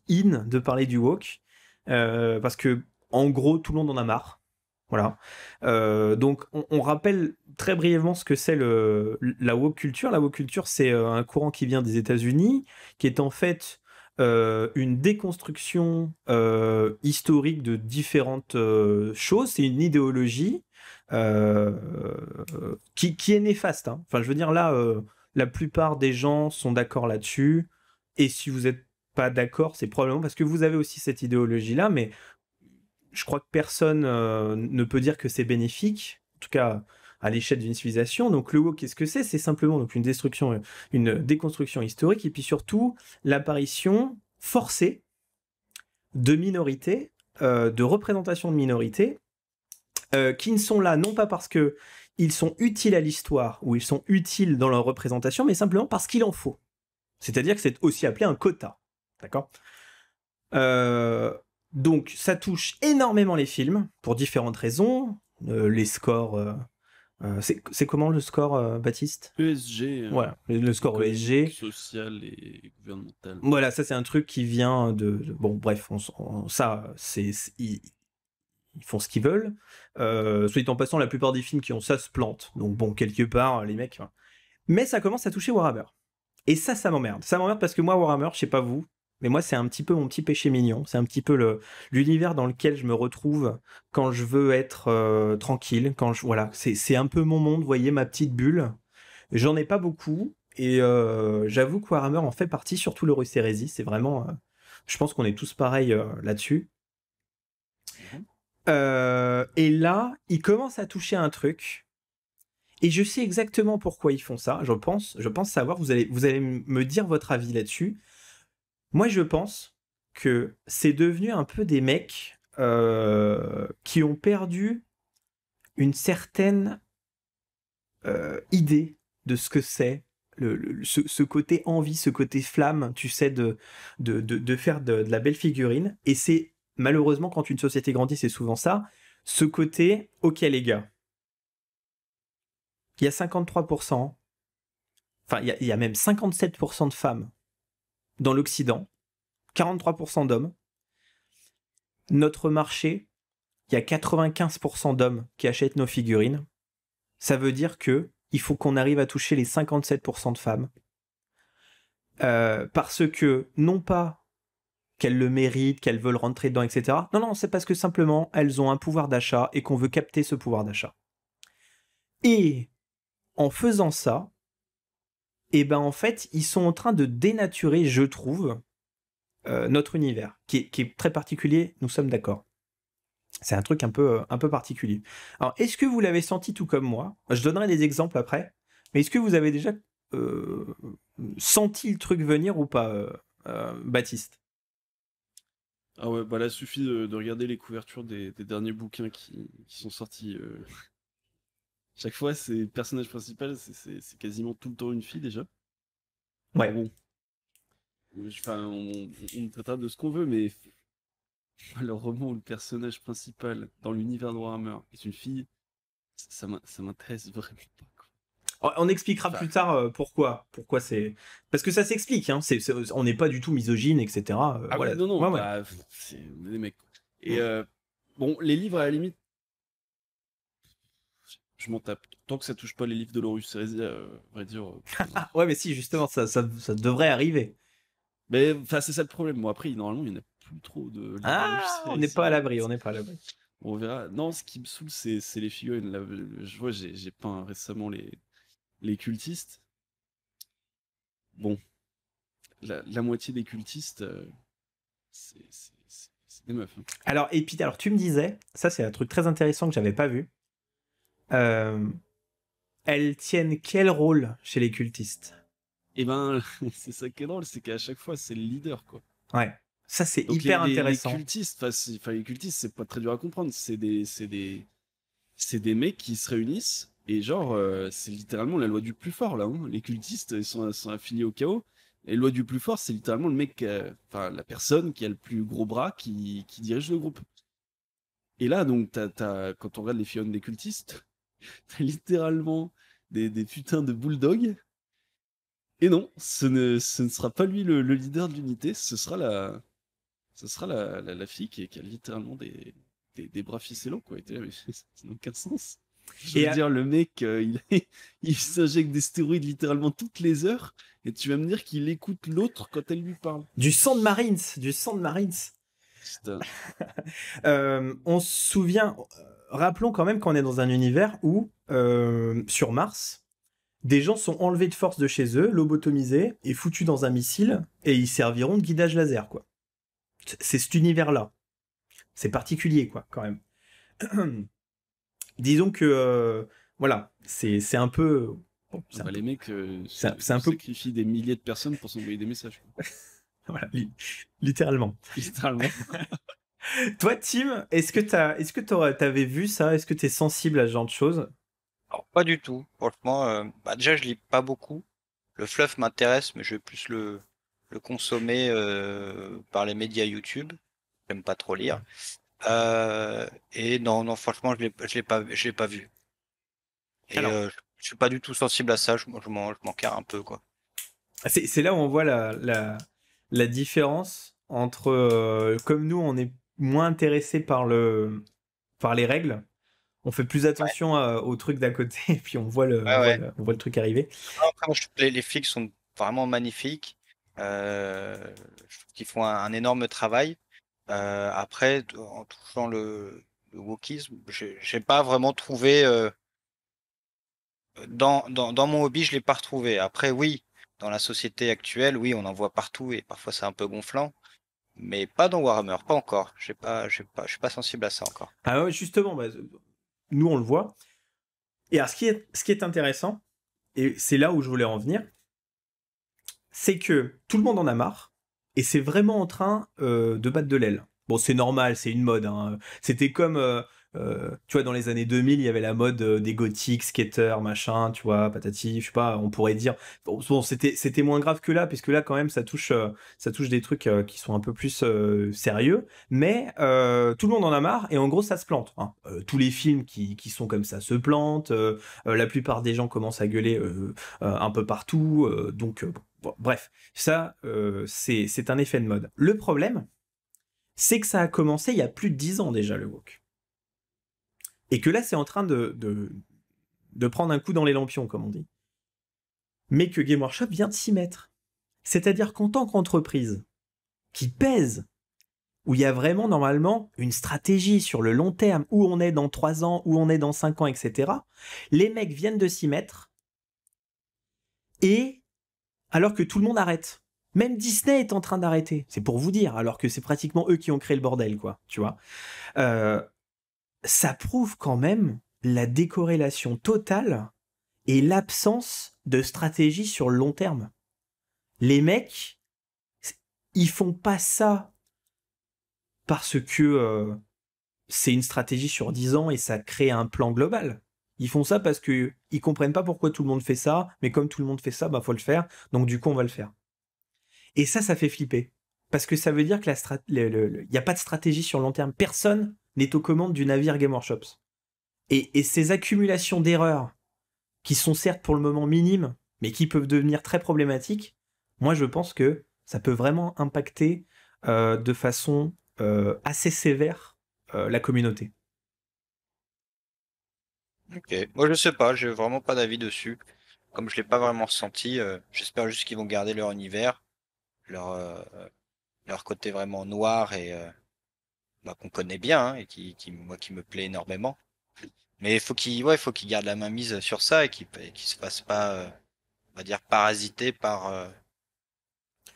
in de parler du woke parce que, en gros, tout le monde en a marre. Voilà. Donc, on rappelle très brièvement ce que c'est la woke culture. La woke culture, c'est un courant qui vient des États-Unis, qui est en fait une déconstruction historique de différentes choses. C'est une idéologie qui est néfaste. Hein. Enfin, je veux dire, là, la plupart des gens sont d'accord là-dessus. Et si vous n'êtes pas d'accord, c'est probablement parce que vous avez aussi cette idéologie-là, mais je crois que personne ne peut dire que c'est bénéfique, en tout cas à l'échelle d'une civilisation. Donc le woke, qu'est-ce que c'est ? C'est simplement donc une déconstruction historique et puis surtout l'apparition forcée de minorités, de représentations de minorités qui ne sont là non pas parce que ils sont utiles à l'histoire ou ils sont utiles dans leur représentation, mais simplement parce qu'il en faut. C'est-à-dire que c'est aussi appelé un quota. D'accord ? Donc ça touche énormément les films pour différentes raisons. Les scores, c'est comment le score, Baptiste ? ESG. Voilà, le score ESG. Social et gouvernemental. Voilà, ça c'est un truc qui vient bon, bref, ça, ils font ce qu'ils veulent. Soit dit en passant, la plupart des films qui ont ça se plantent. Donc bon, quelque part, les mecs. Mais ça commence à toucher Warhammer. Et ça m'emmerde. Ça m'emmerde parce que moi, Warhammer, je sais pas vous, mais moi, c'est un petit peu mon petit péché mignon. C'est un petit peu l'univers dans lequel je me retrouve quand je veux être tranquille. Voilà, c'est un peu mon monde, vous voyez, ma petite bulle. J'en ai pas beaucoup. Et j'avoue que Warhammer en fait partie, surtout l'Horus Heresy. C'est vraiment... je pense qu'on est tous pareils là-dessus. Et là, ils commencent à toucher un truc. Et je sais exactement pourquoi ils font ça. Je pense savoir. Vous allez me dire votre avis là-dessus. Moi, je pense que c'est devenu un peu des mecs qui ont perdu une certaine idée de ce que c'est, ce côté envie, ce côté flamme, tu sais, de faire de la belle figurine. Et c'est, malheureusement, quand une société grandit, c'est souvent ça, ce côté, ok les gars, il y a 53%, enfin, il y a même 57% de femmes dans l'Occident, 43% d'hommes. Notre marché, il y a 95% d'hommes qui achètent nos figurines. Ça veut dire que il faut qu'on arrive à toucher les 57% de femmes. Parce que, non pas qu'elles le méritent, qu'elles veulent rentrer dedans, etc. Non, c'est parce que simplement, elles ont un pouvoir d'achat et qu'on veut capter ce pouvoir d'achat. Et en faisant ça, en fait, ils sont en train de dénaturer, je trouve, notre univers, qui est très particulier, nous sommes d'accord. C'est un truc un peu particulier. Alors, est-ce que vous l'avez senti tout comme moi? Je donnerai des exemples après, mais est-ce que vous avez déjà senti le truc venir ou pas, Baptiste? Ah ouais, bah là, suffit de regarder les couvertures des derniers bouquins qui sont sortis. Chaque fois, c'est le personnage principal, c'est quasiment tout le temps une fille déjà. Ouais. Alors bon, enfin, on traitera de ce qu'on veut, mais le roman où le personnage principal dans l'univers de Warhammer est une fille, ça m'intéresse vraiment pas, quoi. On expliquera Enfin, plus tard pourquoi c'est... Parce que ça s'explique, hein. On n'est pas du tout misogyne, etc. ah Voilà. oui, non, Ouais, ouais. bah, c'est des mecs, quoi. Et bon, les livres, à la limite, je m'en tape. Tant que ça touche pas les livres de Horus Heresy, à vrai dire. Ah, ouais, mais si, justement, ça devrait arriver. Mais enfin, c'est ça le problème. Bon, après, normalement, il n'y en a plus trop de livres de Horus Ah, on Heresy. n'est pas à l'abri, on n'est pas à l'abri. On verra. Non, ce qui me saoule, c'est les figurines. Là, je vois, j'ai peint récemment les cultistes. Bon, la moitié des cultistes, c'est des meufs, hein. Alors, et puis, alors, tu me disais, ça c'est un truc très intéressant que j'avais pas vu. Elles tiennent quel rôle chez les cultistes? Et ben, c'est ça qui est drôle, c'est qu'à chaque fois, c'est le leader, quoi. Ouais, ça c'est Donc hyper les intéressant. cultistes, enfin, les cultistes, c'est pas très dur à comprendre. C'est des mecs qui se réunissent et genre, c'est littéralement la loi du plus fort là, hein. Les cultistes, ils sont affiliés au chaos. Et la loi du plus fort, c'est littéralement le mec, enfin la personne qui a le plus gros bras qui dirige le groupe. Et là, donc, quand on regarde les fionnes des cultistes, t'as littéralement des putains de bulldogs. Et non, ce ne sera pas lui le leader de l'unité, ce sera la fille qui a littéralement des bras ficellos, quoi. Et t'es là, mais ça n'a aucun sens. Je veux dire, le mec, il s'injecte des stéroïdes littéralement toutes les heures, et tu vas me dire qu'il écoute l'autre quand elle lui parle. Du sang de Marines. Putain. On se souvient, rappelons quand même qu'on est dans un univers où, sur Mars, des gens sont enlevés de force de chez eux, lobotomisés et foutus dans un missile, et ils serviront de guidage laser, quoi. C'est cet univers-là. C'est particulier, quoi, quand même. Disons que, voilà, c'est un peu... Bon, Bah, les mecs c'est un peu... sacrifient des milliers de personnes pour s'envoyer des messages, quoi. Voilà, littéralement. Littéralement. Toi, Tim, est-ce que t'avais vu ça? Est-ce que t'es sensible à ce genre de choses? Alors, pas du tout. Franchement, déjà, je lis pas beaucoup. Le fluff m'intéresse, mais je vais plus le consommer par les médias YouTube. J'aime pas trop lire. Et non, franchement, je l'ai pas vu. Et Alors, je suis pas du tout sensible à ça. Je m'en carre un peu, quoi. c'est là où on voit la différence entre, comme nous, on est moins intéressé par les règles, on fait plus attention aux trucs d'à côté, et puis on voit on voit le truc arriver. Après, moi, je trouve que les flics sont vraiment magnifiques. Je trouve qu'ils font un énorme travail. Après, en touchant le wokisme, j'ai pas vraiment trouvé dans mon hobby, je l'ai pas retrouvé. Après, oui, dans la société actuelle, oui, on en voit partout et parfois c'est un peu gonflant, mais pas dans Warhammer, pas encore. Je suis pas sensible à ça encore. Ah ouais, justement, nous on le voit. Et alors, ce qui est intéressant, et c'est là où je voulais en venir, c'est que tout le monde en a marre, et c'est vraiment en train de battre de l'aile. Bon, c'est normal, c'est une mode, hein. C'était comme, tu vois, dans les années 2000, il y avait la mode des gothiques, skaters, machin, tu vois, patati, je sais pas, on pourrait dire... Bon, c'était moins grave que là, puisque là, quand même, ça touche des trucs qui sont un peu plus sérieux, mais tout le monde en a marre, et en gros, ça se plante, hein. Tous les films qui sont comme ça se plantent, la plupart des gens commencent à gueuler un peu partout, donc... Bon, bref, ça, c'est un effet de mode. Le problème, c'est que ça a commencé il y a plus de 10 ans déjà, le woke. Et que là, c'est en train de prendre un coup dans les lampions, comme on dit. Mais que Game Workshop vient de s'y mettre. C'est-à-dire qu'en tant qu'entreprise qui pèse, où il y a vraiment normalement une stratégie sur le long terme, où on est dans 3 ans, où on est dans 5 ans, etc., les mecs viennent de s'y mettre, et alors que tout le monde arrête. Même Disney est en train d'arrêter. C'est pour vous dire, alors que c'est pratiquement eux qui ont créé le bordel, quoi. Tu vois. Ça prouve quand même la décorrélation totale et l'absence de stratégie sur le long terme. Les mecs, ils font pas ça parce que c'est une stratégie sur 10 ans et ça crée un plan global. Ils font ça parce que ils comprennent pas pourquoi tout le monde fait ça, mais comme tout le monde fait ça, bah faut le faire, donc du coup on va le faire. Et ça fait flipper. Parce que ça veut dire que il n'y a pas de stratégie sur le long terme. Personne n'est aux commandes du navire Game Workshops. Et ces accumulations d'erreurs, qui sont certes pour le moment minimes, mais qui peuvent devenir très problématiques, moi je pense que ça peut vraiment impacter de façon assez sévère la communauté. Ok. Moi, je sais pas, j'ai vraiment pas d'avis dessus. Comme je l'ai pas vraiment ressenti, j'espère juste qu'ils vont garder leur univers, leur, euh, leur côté vraiment noir et bah, qu'on connaît bien hein, et moi, qui me plaît énormément. Mais il faut qu'ils gardent la main mise sur ça et qu'ils se fassent pas, on va dire, parasiter par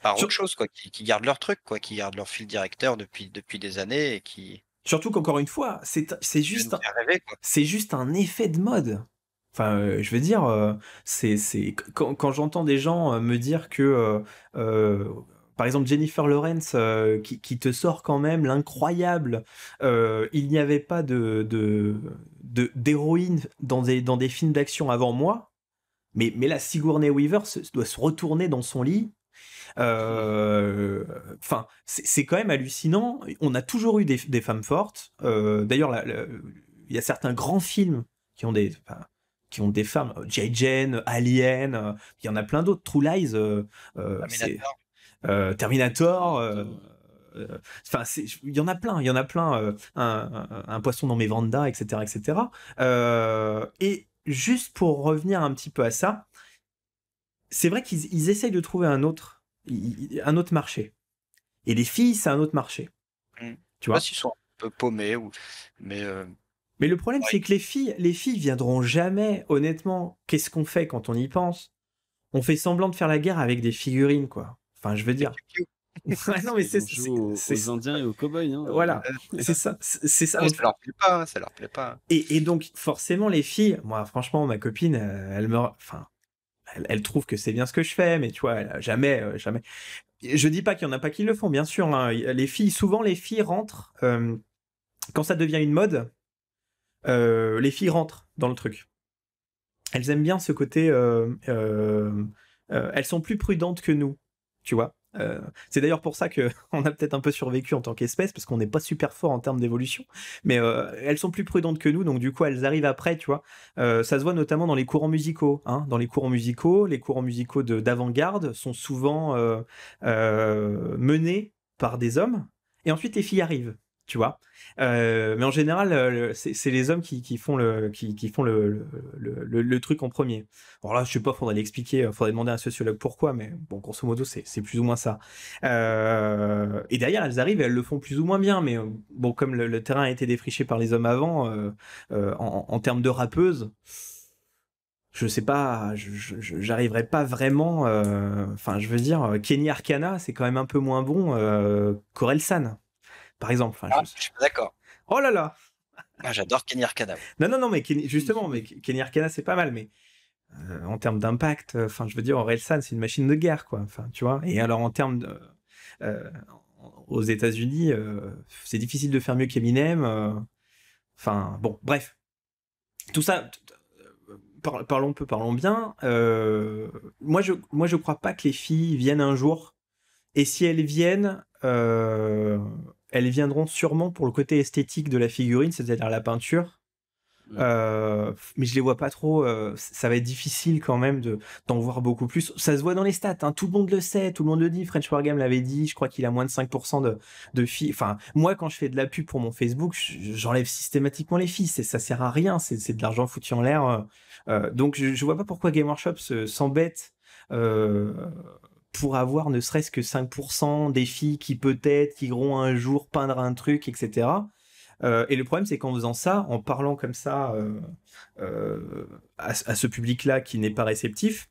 autre Sur- chose, quoi. Qu'ils gardent leur truc, quoi, qu'ils gardent leur fil directeur depuis des années et qui Surtout qu'encore une fois, viennent nous faire rêver, quoi. c'est juste un effet de mode. Enfin, je veux dire, quand j'entends des gens me dire que, par exemple, Jennifer Lawrence, qui te sort quand même l'incroyable, il n'y avait pas d'héroïne dans des films d'action avant moi, mais là, Sigourney Weaver doit se retourner dans son lit. Enfin, c'est quand même hallucinant. On a toujours eu des femmes fortes. D'ailleurs, il y a certains grands films qui ont des femmes. J. Jane, Alien, il y en a plein d'autres. True Lies, Terminator. Terminator. Terminator. Enfin, il y en a plein. Il y en a plein. Un poisson dans mes Vanda, etc., etc. Et juste pour revenir un petit peu à ça, c'est vrai qu'ils essayent de trouver un autre marché. Et les filles, c'est un autre marché. Je sais Tu pas vois. s'ils sont un peu paumés mais Mais le problème, ouais. c'est que les filles viendront jamais, honnêtement. Qu'est-ce qu'on fait quand on y pense? On fait semblant de faire la guerre avec des figurines, quoi. Enfin, je veux dire. Ouais, non, mais Ils ont joué aux Indiens et aux cow-boys. Hein. Voilà, c'est ça. C'est ça. Non, ça leur plaît pas, hein, ça leur plaît pas. Et donc, forcément, les filles, moi, franchement, ma copine, enfin, elle trouve que c'est bien ce que je fais, mais tu vois, elle a jamais. Je dis pas qu'il y en a pas qui le font, bien sûr. Hein. Souvent les filles rentrent quand ça devient une mode. Les filles rentrent dans le truc. Elles aiment bien ce côté. Elles sont plus prudentes que nous, tu vois. C'est d'ailleurs pour ça que on a peut-être un peu survécu en tant qu'espèce parce qu'on n'est pas super fort en termes d'évolution. Mais elles sont plus prudentes que nous, donc du coup elles arrivent après, tu vois. Ça se voit notamment dans les courants musicaux. Hein. Dans les courants musicaux d'avant-garde sont souvent menés par des hommes, et ensuite les filles arrivent. Tu vois, mais en général, c'est les hommes qui font le truc en premier. Alors là, je sais pas, faudrait l'expliquer, faudrait demander à un sociologue pourquoi, mais bon, grosso modo, c'est plus ou moins ça. Et derrière, elles arrivent et elles le font plus ou moins bien, mais bon, comme le terrain a été défriché par les hommes avant, en termes de rappeuses, je sais pas, j'arriverai pas vraiment. Enfin, je veux dire, Kenny Arcana, c'est quand même un peu moins bon qu'Orelsan, par exemple. Enfin, Je suis pas d'accord. Oh là là! Ah, j'adore Kenny Arcana. Non, mais justement, mais Kenny Arcana, c'est pas mal, mais en termes d'impact, enfin, je veux dire, Orelsan, c'est une machine de guerre, quoi. Enfin, tu vois. Et alors, en termes de, euh, aux États-Unis, c'est difficile de faire mieux qu'Eminem. Enfin, bon, bref. Tout ça, parlons peu, parlons bien. Moi, je crois pas que les filles viennent un jour. Et si elles viennent, elles viendront sûrement pour le côté esthétique de la figurine, c'est-à-dire la peinture. Ouais. Mais je les vois pas trop. Ça va être difficile quand même d'en voir beaucoup plus. Ça se voit dans les stats. Hein, tout le monde le sait, tout le monde le dit. French Wargame l'avait dit. Je crois qu'il a moins de 5% de filles. Enfin, moi, quand je fais de la pub pour mon Facebook, j'enlève systématiquement les filles. Ça sert à rien. C'est de l'argent foutu en l'air. Donc, je vois pas pourquoi Game Workshop s'embête. Pour avoir ne serait-ce que 5% des filles qui peut-être qui iront un jour peindre un truc, etc. Et le problème, c'est qu'en faisant ça, en parlant comme ça à ce public-là qui n'est pas réceptif,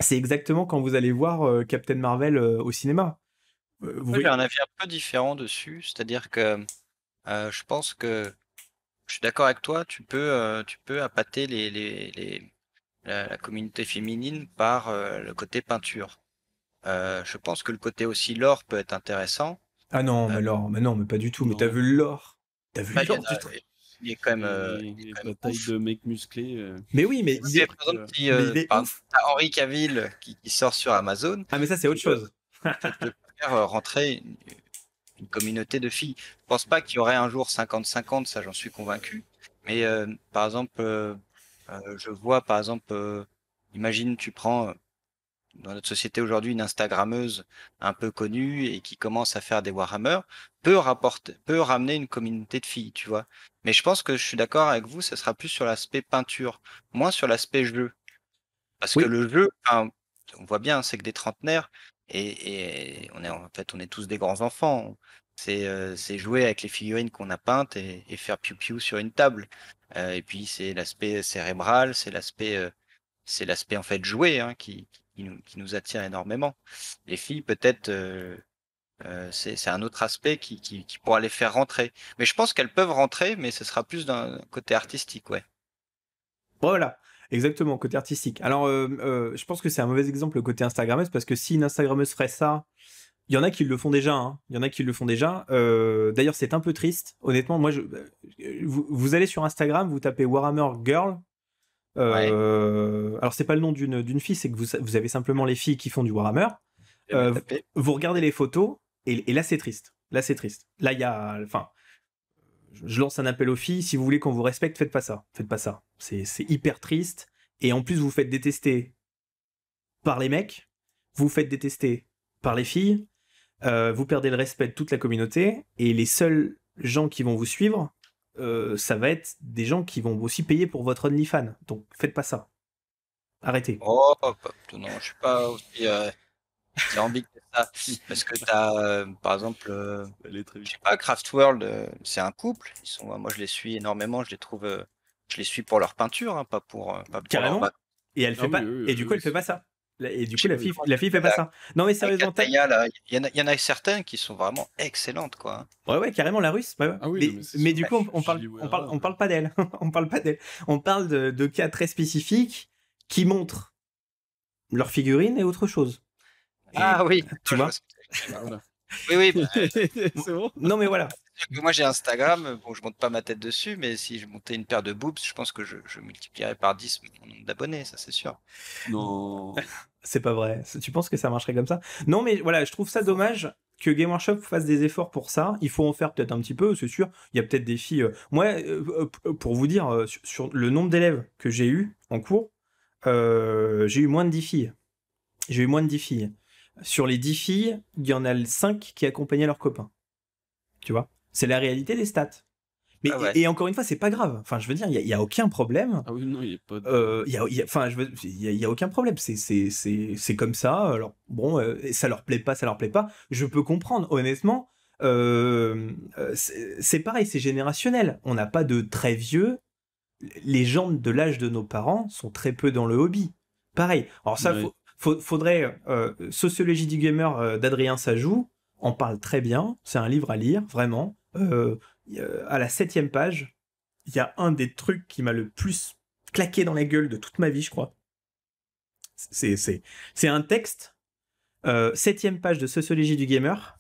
c'est exactement quand vous allez voir Captain Marvel au cinéma. Vous Moi, j'ai voyez... un avis un peu différent dessus, c'est-à-dire que je pense que je suis d'accord avec toi, tu peux appâter la communauté féminine par le côté peinture. Je pense que le côté aussi lore peut être intéressant. Ah non, Euh, mais non, mais pas du tout. Mais t'as Non. vu l'or. T'as vu bah, l'or du truc. il est quand même, Et bataille ouf. de mecs musclés. Mais oui, mais, Mais par exemple, si mais il est par exemple, ouf. t'as Henri Cavill qui sort sur Amazon, Ah, mais ça, c'est autre tu peux, chose. tu peux faire rentrer une communauté de filles. Je pense pas qu'il y aurait un jour 50-50, ça j'en suis convaincu. Mais par exemple, je vois par exemple, imagine tu prends dans notre société aujourd'hui une Instagrammeuse un peu connue et qui commence à faire des Warhammer, peut ramener une communauté de filles, tu vois. Mais je pense que je suis d'accord avec vous, ça sera plus sur l'aspect peinture, moins sur l'aspect jeu. Parce que Oui, le jeu, enfin, on voit bien, c'est que des trentenaires et on est tous des grands enfants. C'est jouer avec les figurines qu'on a peintes et faire piou-piou sur une table. Et puis c'est l'aspect cérébral, c'est l'aspect en fait jouer hein, qui nous attire énormément. Les filles, peut-être, c'est un autre aspect qui pourra les faire rentrer. Mais je pense qu'elles peuvent rentrer, mais ce sera plus d'un côté artistique, ouais. voilà. Exactement, côté artistique. Alors, je pense que c'est un mauvais exemple le côté Instagrammeuse parce que si une Instagrammeuse ferait ça, il y en a qui le font déjà. Hein. Il y en a qui le font déjà. D'ailleurs, c'est un peu triste. Honnêtement, vous allez sur Instagram, vous tapez Warhammer Girl. Ouais, Alors, c'est pas le nom d'une fille, c'est que vous avez simplement les filles qui font du Warhammer. je vais Vous, taper. vous regardez les photos et là, c'est triste. Là, c'est triste. Là, il y a. Enfin, je lance un appel aux filles. Si vous voulez qu'on vous respecte, faites pas ça. Faites pas ça. C'est hyper triste. Et en plus, vous faites détester par les mecs. Vous faites détester par les filles. Vous perdez le respect de toute la communauté. Et les seuls gens qui vont vous suivre, ça va être des gens qui vont aussi payer pour votre OnlyFans. Donc, faites pas ça. Arrêtez. Oh, non, je suis pas aussi dithyrambique que ça. Parce que t'as, par exemple, Elle est très je vite. sais pas, Craftworld, c'est un couple. Moi, je les suis énormément. Je les suis pour leur peinture, hein, pas pour leur Carrément. bac. Et elle Ah fait oui, pas. oui, Et du coup, oui, elle fait pas ça. Et du Je coup, sais plus comment la ça fille fait pas s'appelle, ça. Non, mais avec sérieusement, Ataya, là. Il y en a certains qui sont vraiment excellentes, quoi. ouais, ouais, carrément la russe. Ouais, ouais. Ah oui, non, mais c'est Mais sûr. du coup, Julie Wera, on parle pas d'elle. On parle pas d'elle. On parle de cas très spécifiques qui montrent leurs figurines et autre chose. Et Ah oui, tu je vois vois. ce que tu veux dire. bah voilà. Oui, oui, bah, C'est bon. Non, mais voilà. c'est-à-dire que moi j'ai Instagram, bon, je monte pas ma tête dessus, mais si je montais une paire de boobs, je pense que je multiplierais par 10 mon nombre d'abonnés, ça c'est sûr. Non. C'est pas vrai. Tu penses que ça marcherait comme ça? Non, mais voilà, je trouve ça dommage que Game Workshop fasse des efforts pour ça. Il faut en faire peut-être un petit peu, c'est sûr. Il y a peut-être des filles. Moi, pour vous dire, sur le nombre d'élèves que j'ai eu en cours, j'ai eu moins de 10 filles. J'ai eu moins de 10 filles. Sur les 10 filles, il y en a 5 qui accompagnaient leurs copains. Tu vois? C'est la réalité des stats. Mais, Ah ouais. et encore une fois, c'est pas grave. Enfin, je veux dire, il y a aucun problème. Ah oui, non, il n'y a pas de. Enfin, il y a aucun problème. C'est comme ça. Alors bon, ça leur plaît pas, ça leur plaît pas. Je peux comprendre, honnêtement. C'est pareil, c'est générationnel. On n'a pas de très vieux. Les gens de l'âge de nos parents sont très peu dans le hobby. Pareil. Alors ça, Ouais. faudrait Sociologie du gamer d'Adrien Sajou en parle très bien. C'est un livre à lire, vraiment. À la 7e page, il y a un des trucs qui m'a le plus claqué dans la gueule de toute ma vie, je crois. C'est un texte, 7e page de Sociologie du gamer.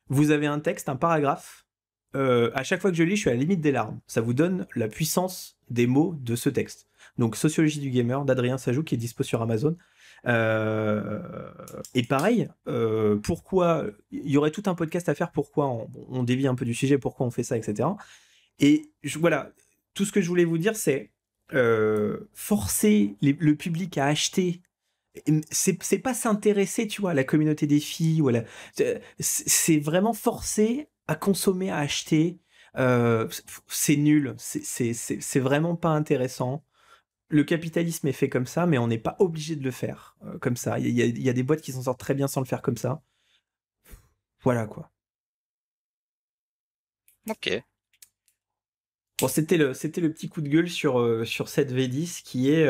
Vous avez un texte, un paragraphe. À chaque fois que je lis, je suis à la limite des larmes. Ça vous donne la puissance des mots de ce texte. Donc, Sociologie du gamer d'Adrien Sajou, qui est dispo sur Amazon. Et pareil, pourquoi il y aurait tout un podcast à faire, pourquoi on dévie un peu du sujet, pourquoi on fait ça, etc. Et voilà, tout ce que je voulais vous dire, c'est forcer le public à acheter. C'est pas s'intéresser, tu vois, à la communauté des filles. C'est vraiment forcer à consommer, à acheter. C'est nul. C'est vraiment pas intéressant. Le capitalisme est fait comme ça, mais on n'est pas obligé de le faire comme ça. Il y a des boîtes qui s'en sortent très bien sans le faire comme ça. Voilà, quoi. Ok. Bon, c'était le petit coup de gueule sur cette V10 qui est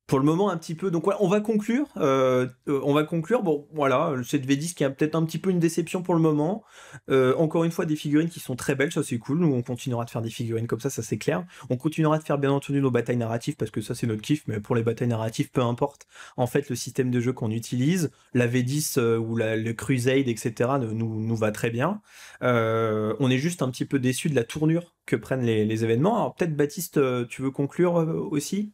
Pour le moment, un petit peu. Donc, ouais, on va conclure. Bon, voilà, cette V10 qui a peut-être un petit peu une déception pour le moment. Encore une fois, des figurines qui sont très belles, ça c'est cool. Nous, on continuera de faire des figurines comme ça c'est clair. On continuera de faire bien entendu nos batailles narratives parce que ça c'est notre kiff. Mais pour les batailles narratives, peu importe. En fait, le système de jeu qu'on utilise, la V10 ou le Crusade, etc., nous va très bien. On est juste un petit peu déçu de la tournure que prennent les événements. Alors peut-être Baptiste, tu veux conclure aussi?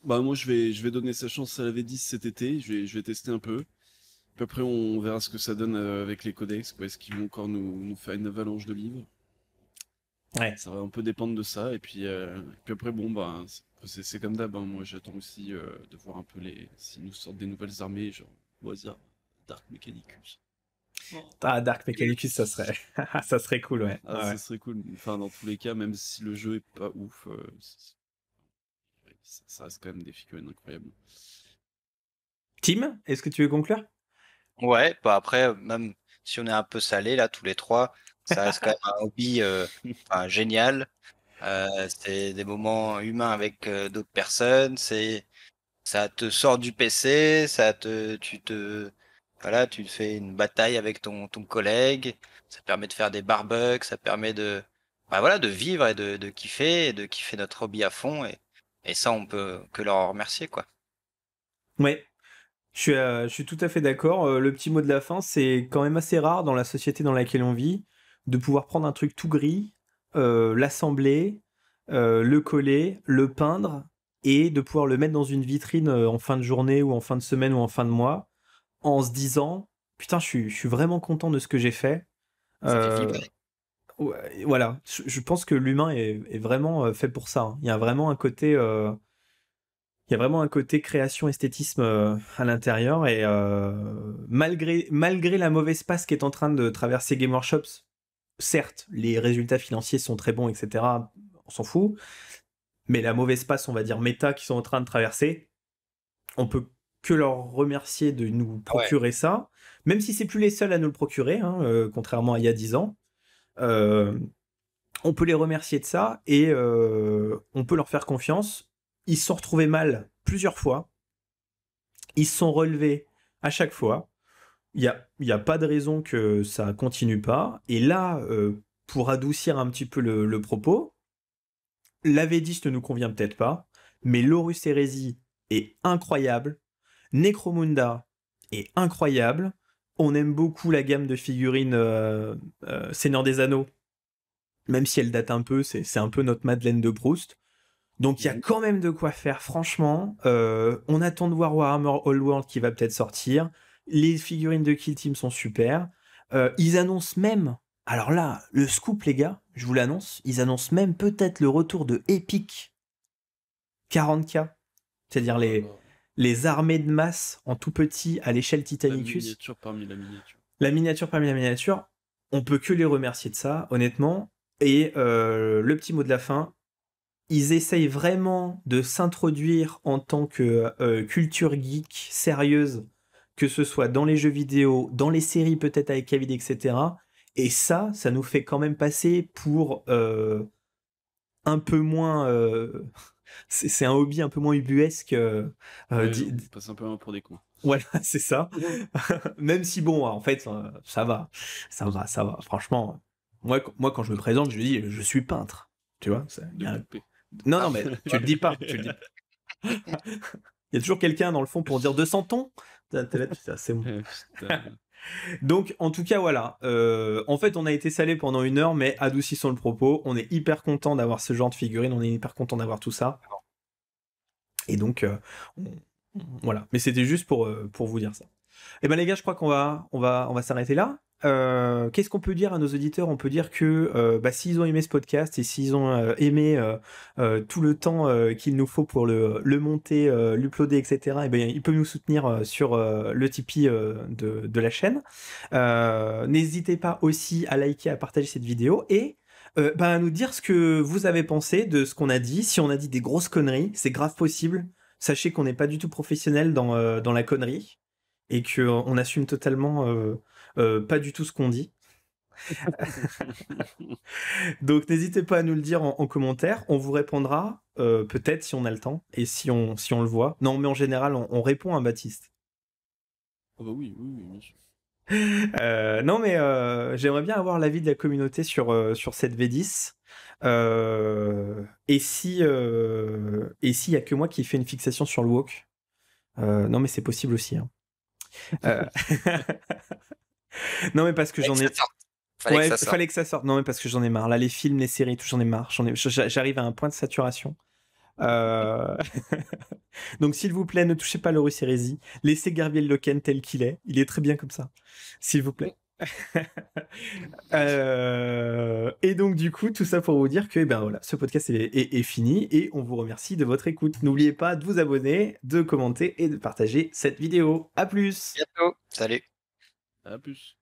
Bah moi je vais donner sa chance à la V10 cet été, je vais tester un peu. Puis après on verra ce que ça donne avec les codex, quoi. Est-ce qu'ils vont encore nous faire une avalanche de livres? Ouais. Ça va un peu dépendre de ça. Et puis après bon bah c'est comme d'hab, hein. Moi j'attends aussi de voir un peu s'ils nous sortent des nouvelles armées, genre au hasard, Dark Mechanicus. Ah, Dark Mechanicus, ça serait, ça serait cool, ouais. Ah, Ouais. ça serait cool. Enfin, dans tous les cas, même si le jeu est pas ouf, ça reste quand même des figurines incroyables. Tim, est-ce que tu veux conclure? Ouais, bah après, même si on est un peu salé là, tous les trois, ça reste quand même un hobby enfin, génial. C'est des moments humains avec d'autres personnes. Ça te sort du PC, voilà, tu fais une bataille avec ton collègue. Ça permet de faire des barbecues, ça permet bah voilà, de vivre et de kiffer et de kiffer notre hobby à fond. Et ça, on peut que leur en remercier, quoi. Ouais, je suis tout à fait d'accord. Le petit mot de la fin, c'est quand même assez rare dans la société dans laquelle on vit de pouvoir prendre un truc tout gris, l'assembler, le coller, le peindre et de pouvoir le mettre dans une vitrine en fin de journée ou en fin de semaine ou en fin de mois en se disant, putain, je suis vraiment content de ce que j'ai fait. Ça fait Euh, vibrer. ouais, voilà, je pense que l'humain est vraiment fait pour ça, hein. Il y a vraiment un côté, il y a vraiment un côté création, esthétisme à l'intérieur et malgré la mauvaise passe qui est en train de traverser Game Workshops, certes, les résultats financiers sont très bons, etc. On s'en fout, mais la mauvaise passe, on va dire méta, qu'ils sont en train de traverser, on peut que leur remercier de nous Ouais. procurer ça, même si c'est plus les seuls à nous le procurer, hein, contrairement à il y a 10 ans. Euh, on peut les remercier de ça et on peut leur faire confiance. Ils se sont retrouvés mal plusieurs fois. Ils se sont relevés à chaque fois. Il y a pas de raison que ça continue pas. Et là, pour adoucir un petit peu le propos, la V10 ne nous convient peut-être pas, mais l'Horus Heresy est incroyable. Necromunda est incroyable. On aime beaucoup la gamme de figurines Seigneur des Anneaux, même si elle date un peu, c'est un peu notre Madeleine de Proust. Donc il y a quand même de quoi faire, franchement. On attend de voir Warhammer All World qui va peut-être sortir. Les figurines de Kill Team sont super. Ils annoncent même, alors là, le scoop les gars, je vous l'annonce, ils annoncent même peut-être le retour de Epic 40K, c'est-à-dire les armées de masse en tout petit à l'échelle La Titanicus. miniature parmi la miniature. La miniature parmi la miniature, on peut que les remercier de ça, honnêtement. Et le petit mot de la fin, ils essayent vraiment de s'introduire en tant que culture geek sérieuse, que ce soit dans les jeux vidéo, dans les séries peut-être avec Kevin, etc. Et ça nous fait quand même passer pour un peu moins... c'est un hobby un peu moins ubuesque. Ouais, on passe un peu pour des cons. Voilà, c'est ça. Même si bon, en fait, ça va. Ça va. Franchement, moi quand je me présente, je dis, je suis peintre. Tu vois, non, non, mais tu le dis pas. Tu le dis. Il y a toujours quelqu'un dans le fond pour dire 200 tons. C'est bon. Donc, en tout cas, voilà. En fait, on a été salé pendant 1 heure, mais adoucissons le propos. On est hyper content d'avoir ce genre de figurine. On est hyper content d'avoir tout ça. Et donc, voilà. Mais c'était juste pour vous dire ça. Eh ben les gars, je crois on va s'arrêter là. Qu'est-ce qu'on peut dire à nos auditeurs? On peut dire que s'ils ont aimé ce podcast et s'ils ont aimé tout le temps qu'il nous faut pour le monter, l'uploader, etc., eh ben, ils peuvent nous soutenir sur le Tipeee de la chaîne. N'hésitez pas aussi à liker, à partager cette vidéo et à nous dire ce que vous avez pensé de ce qu'on a dit. Si on a dit des grosses conneries, c'est grave possible. Sachez qu'on n'est pas du tout professionnel dans la connerie et qu'on assume totalement pas du tout ce qu'on dit. Donc n'hésitez pas à nous le dire en commentaire. On vous répondra peut-être si on a le temps et si on le voit. Non, mais en général, on répond à Baptiste. Ah bah oui, bien sûr. Non, mais j'aimerais bien avoir l'avis de la communauté sur cette V10. Et s'il y a que moi qui fais une fixation sur le wok. Non, mais c'est possible aussi. Hein. Non, mais parce que j'en ai. Fallait que ça sorte. Non, mais parce que j'en ai marre. Là, les films, les séries, tout, j'en ai marre. J'arrive à un point de saturation. Donc, s'il vous plaît, ne touchez pas l'Horus Hérésie. Laissez Garbiel Loken tel qu'il est. Il est très bien comme ça. S'il vous plaît. Et donc, du coup, tout ça pour vous dire que voilà, ce podcast est fini et on vous remercie de votre écoute. N'oubliez pas de vous abonner, de commenter et de partager cette vidéo. À plus. Bientôt. Salut. À plus.